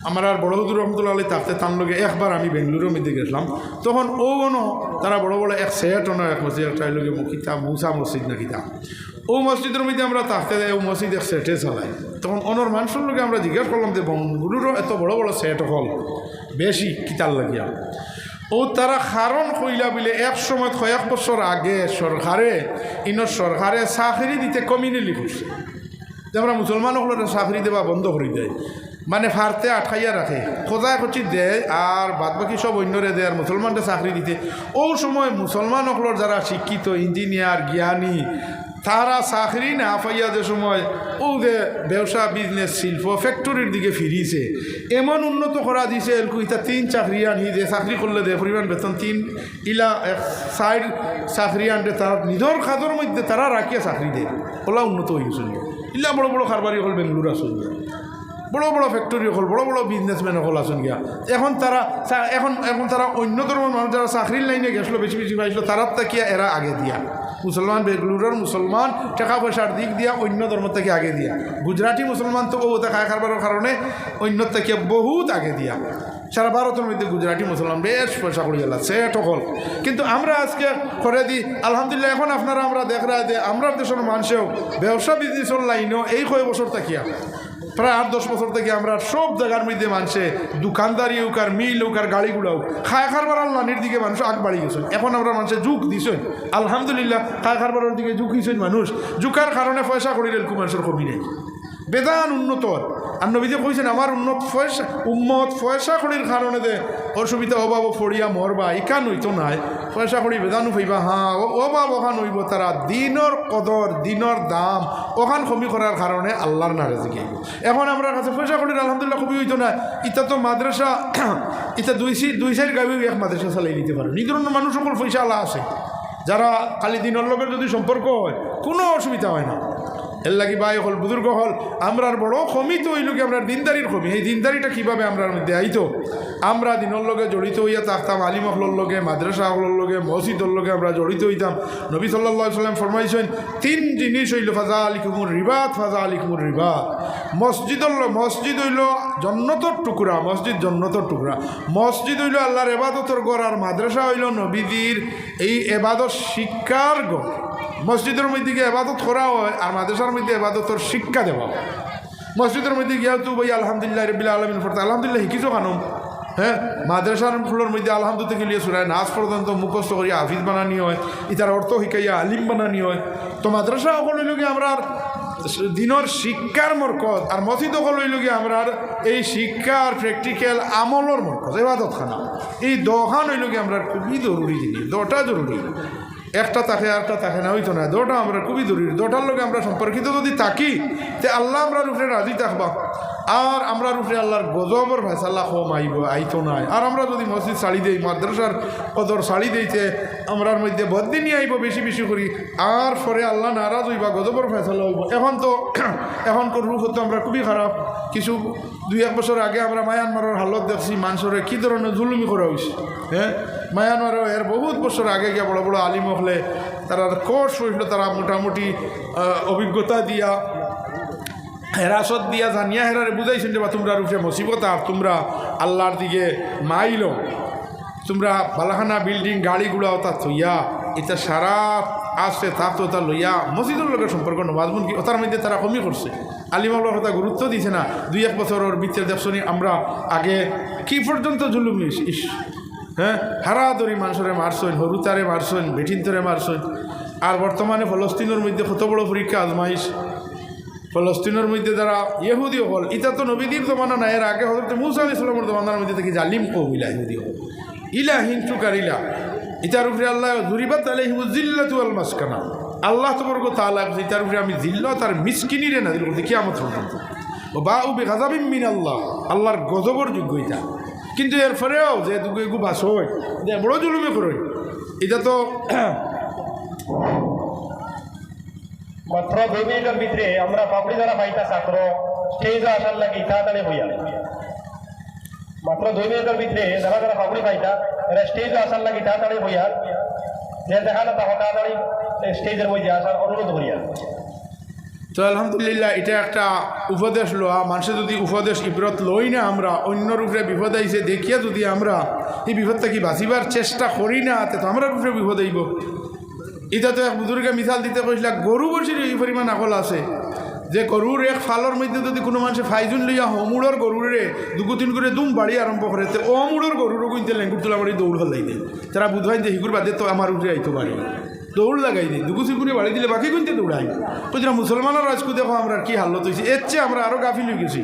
আমার আর বড় হুজুর রহমতুল্লাহ আলী থাকতে তার লগে একবার আমি বেঙ্গলুরুর মধ্যে গেছিলাম তখন ও তারা বড় বড় এক সেট এক মসজিদ একটা লগে কিতাব মুসা মসজিদ না কিতাব ও মসজিদের মধ্যে আমরা থাকতে যাই ও মসজিদ এক সেটে চালাই তখন অনর মানুষের লোকে আমরা জিজ্ঞাসা করলাম যে বেঙ্গলুরুর এত বড় বড় সেট হল বেশি কিতার লাগিয়া ও তারা কারণ কইলা বলে এক সময় কয়েক বছর আগে সরকারে চাকরি দিতে কমিউনিটি করছে, যে আমরা মুসলমান হলে চাকরি দেওয়া বন্ধ করে দেয়, মানে ফারতে আটকাইয়া রাখে, খোঁজায় খচি দেয় আর বাদ বাকি সব অন্যরে দেয় আর মুসলমানটা চাকরি দিতে। ও সময় মুসলমান হলর যারা শিক্ষিত ইঞ্জিনিয়ার জ্ঞানী তারা চাকরি না পাইয়া যে সময় ও যে ব্যবসা বিজনেস শিল্প ফ্যাক্টরির দিকে ফিরিছে, এমন উন্নত করা দিছে ইতা 3 চাকরি আনি যে চাকরি করলে দে পরিমাণ বেতন 3 ইলা 4 চাকরি আনতে তারা নিজের খাদর মধ্যে তারা রাখিয়া চাকরি দেয়, ওলা উন্নত হয়ে গেছিল। ইলা বড় বড় কারবারি হল বেঙ্গলুর আসল, বড় বড় ফ্যাক্টরি হল, বড় বড় বিজনেসম্যান হল আসুন গিয়া। এখন তারা অন্য ধর্মের মানুষ যারা চাকরির লাইনে গেছিলো বেশি বেশি পাইছিল তারার তাকিয়া এরা আগে দিয়া, মুসলমান বেঙ্গলুরের মুসলমান টাকা পয়সার দিক দিয়া অন্য ধর্ম থেকে আগে দিয়া, গুজরাটি মুসলমান তো ও খায় খারবারের কারণে অন্য থেকে বহুত আগে দিয়া। সারা ভারতের মধ্যে গুজরাটি মুসলমান বেশ পয়সা করে গেল সেট হল। কিন্তু আমরা আজকে করে দিই আলহামদুলিল্লাহ। এখন আপনারা আমরা দেখ রা যে আমরা দেশের মানুষেও ব্যবসা বিজনেসের লাইনেও এই কয় বছর থাকিয়া প্রায় 8-10 বছর থেকে আমরা সব জায়গার মধ্যে মানুষে দোকানদারি হোক আর মিল হোক আর গাড়িগুলাও খায় খারবার আল্লাহর দিকে মানুষ আগ বাড়ি গেছেন। এখন আমরা মানুষের যুগ দিছেন আলহামদুলিল্লাহ, খায় খারবারের দিকে যুগ দিয়েছেন মানুষ, যুগার কারণে পয়সা করিলেন খুব মানুষের কমি নেই, বেদান উন্নত। আর নবীজি কইছেন আমার উম্মত পয়সা করির কারণে দে অসুবিধা অভাব ফড়িয়া মরবা ইকান হইতো নাই, পয়সা করি বেদানু পাইবা হ্যাঁ অভাব ওখান হইব, তারা দিনর কদর দিনর দাম ওখান কমি করার কারণে আল্লাহর নারাজি গেল। এখন আমরা কাছে পয়সা করির আলহামদুলিল্লাহ খুবই হইতো না। ইটা তো মাদ্রাসা ইটা দুই সাইড গাইবেও এক মাদ্রাসা চালাই নিতে পারে। এই ধরনের মানুষ সকল পয়সা আল্লাহ আছে যারা খালি দিনের লোকের যদি সম্পর্ক হয় কোনো অসুবিধা হয় না। এর লাগি ভাই হল বুজুর্গ হল আমরার বড় কমি তো হইল কি আমরা দিনদারির কমি। এই দিনদারিটা কীভাবে আমরার মধ্যে আইতো, আমরা দিনের লগে জড়িত হইয়া থাকতাম, আলিম হলর লগে মাদ্রাসা হলর লগে মসজিদর লগে আমরা জড়িত হইতাম। নবী সাল্লাল্লাহু আলাইহি ওয়াসাল্লাম ফরমাইছেন 3 জিনিস হইল ফাজা আলিকুমুর রিবাত, ফাজা আলিকুমুর রিবাত। মসজিদ হইল জন্নতর টুকরা, মসজিদ জন্নতর টুকরা। মসজিদ হইল আল্লাহর এবাদতর ঘর আর মাদ্রাসা হইল নবীজির এই এবাদত শিক্ষার ঘর। মসজিদের মধ্যে গিয়ে এবাদত করা হয় আর মাদ্রাসার মধ্যে এবাদতের শিক্ষা দেওয়া হয়। মসজিদের মধ্যে গিয়া তো ভাই আলহামদুলিল্লাহ রাব্বিল আলামিন পড়তে আলহামদুলিল্লাহ শিখিছো কানুন, হ্যাঁ। মাদ্রাসার ফুলের মধ্যে আলহামদুলিল্লাহ থেকে লিয়ে সুরায় নাচ পর্যন্ত মুখস্থ করিয়া হাফিজ বানানি হয়, ইতার অর্থ শিখাইয়া আলিম বানানি হয়। তো মাদ্রাসা সকল হইল গিয়ে আমরা দিনের শিক্ষার মরকজ আর মসজিদ সকল হইল গিয়ে আমরা এই শিক্ষা আর প্র্যাকটিক্যাল আমলের মরকজ এবাদত খানা। এই দোকান হইল গিয়ে আমরা খুবই জরুরি জিনিস, দুটা জরুরি, একটা থাকে আরটা থাকে না হইতো না, দুটা আমরা খুবই জরুরি। দুটার লোক আমরা সম্পর্কিত যদি থাকি তে আল্লাহ আমরা রূপে রাজি থাকবা আর আমরা রূপে আল্লাহর গজবর ফয়সালা কম আইতো নাই। আর আমরা যদি মসজিদ ছাড়ি দেই মাদ্রাসার কদর ছাড়ি দিইতে আমরার মধ্যে বদিনই আইব বেশি বেশি করি আর পরে আল্লাহ নারাজ হইবা গজবর ফয়সালা হইব। এখনকার রূপ হতো আমরা খুবই খারাপ। কিছু 2-1 বছর আগে আমরা মায়ানমারের হালত দেখছি মানুষের কী ধরনের জুলুমি করা হয়েছে, হ্যাঁ। মায়ানমারও এর বহুত বছর আগে গিয়া বড় বড় আলিম হলে তারা কোর্স হয়েছিল, তারা মোটামুটি অভিজ্ঞতা দিয়া হেরাসত দিয়া জানিয়া হেরারে বুঝাইছেন যে বা তোমরা রূপে মুসিবত আর তোমরা আল্লাহর দিকে মাইল, তোমরা বালাখানা বিল্ডিং গাড়িগুলো তা থইয়া এটা সারা আসছে তা তো তা লইয়া মসজিদের লোকের সম্পর্ক নবাজমন কি ওটার মধ্যে তারা কমই করছে। আলিমাগুলোর কথা গুরুত্ব দিছে না। 2-1 বছরের ভিতরে দেখছনি আমরা আগে কি পর্যন্ত জুলুম ইস, হ্যাঁ। হারাদরি মানুষরে মারছেন, হরুতারে মারছেন, বেঠিনতরে মারছেন। আর বর্তমানে ফলস্তিনের মধ্যে কত বড় পরীক্ষা আজমাইশ। ফলস্তিনের মধ্যে যারা ইহুদি হল এটা তো নবীদের জমানা না, এর আগে হজরত মুসা আলাইহিস সালামের জমানার মধ্যে থেকে জালিম কওমিলা ইহুদি হল ইলা হিংসুকার ইলা এটার উপরে আল্লাহ জুরিবাত আলাইহিমুজ জিল্লাতু ওয়াল মাসকানা। আল্লাহ তাবারক তাআলা এটার উপরে আমি জিল্লাত আর মিসকিনিরে নাযিল করতে কিয়ামত পর্যন্ত। ও বাউ বিগাযাবিন মিনাল্লাহ, আল্লাহর গজবর যোগ্য এটা। কিন্তু এরপরেও যে দুগু বাস হয় যে বড় জুলুমে করে এটা তো মাত্র 2 মিনিটের ভিতরে আমরা পাপড়ি দ্বারা পাইতা ছাত্র স্টেজে আসার লাগি তাড়াতাড়ি হইয়া, মাত্র 2 মিনিটের ভিতরে যারা যারা পাপড়ি পাইতা এরা স্টেজে আসার লাগি তাড়াতাড়ি হইয়া, যে দেখানো তা তাড়াতাড়ি স্টেজের মধ্যে আসার অনুরোধ করিয়া। তো আলহামদুলিল্লাহ এটা একটা উপদেশ লওয়া। মানুষের যদি উপদেশ ইবরত লই না আমরা অন্যর উপরে বিপদ আইছে দেখিয়া যদি আমরা এই বিপদ থেকে বাঁচিবার চেষ্টা করি না তো আমরা উপরে বিপদ আইব। এটা তো এক বুজুর্গে মিশাল দিতে কইছিল গরু বসির এই পরিমাণ আকল আছে যে গরুর এক ফালর মধ্যে যদি কোনো মানুষে ফাইজুন লইয়া হমুড়র গরুরে দুগুতিন করে দুম বাড়ি আরম্ভ করে তো অমুড়র গরুরও কিন্তু লেঙ্গুর তোলা বাড়ি দৌড় হলাই দেয় তারা বুধবাই যে হিগুর বাদে তো আমার উঠে আইতো পারে দৌড় লাগাই দিই দুগুচি করে বাড়ি দিলে বাকি কিন্তু দৌড়াই বুঝলাম মুসলমানের রাজকু দেখো আমরা কি হালত হয়েছি এর চেয়ে আমরা আরও গাফিল হয়ে গেছি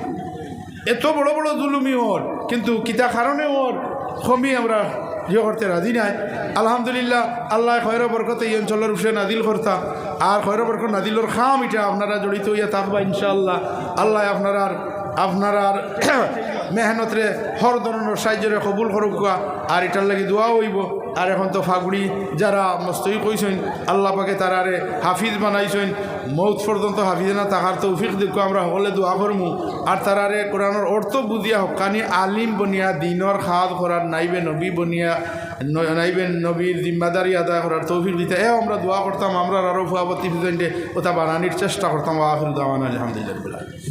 এত বড় বড় জুলুমি ওর কিন্তু কিতা কারণে ওর কমি আমরা ইয়ে করতে রাজি নাই আলহামদুলিল্লাহ আল্লাহ খয়র বরকত এই অঞ্চলের উপরে নাদিল করতা আর খয়র বরকত নাদিলর খাম এটা আপনারা জড়িত হইয়া থাকবা ইনশাআল্লাহ আল্লাহ আপনার মেহনতরে হর ধরনের সাহায্যরে কবুল করুক আর এটার লাগি দোয়া হইব আর এখন তো ফাগুড়ি যারা মস্তই কইছেন আল্লাহ পাকে তারারে হাফিজ বানাইছেন মৌত পর্যন্ত হাফিজ না তাহার তৌফিক দেখো আমরা হলে দোয়া করমু আর তারারে কোরআনের অর্থ বুঝিয়া হকানি আলিম বনিয়া দিনর খাদ করার নাইবে নবী বনিয়া নাইবেন নবীর জিম্মাদারি আদায় করার তৌফিক দিতে আমরা দোয়া করতাম আমরা আরও ফুয়াবতী ওটা বানানির চেষ্টা করতাম আখির দাওয়ানা আলহামদুলিল্লাহ।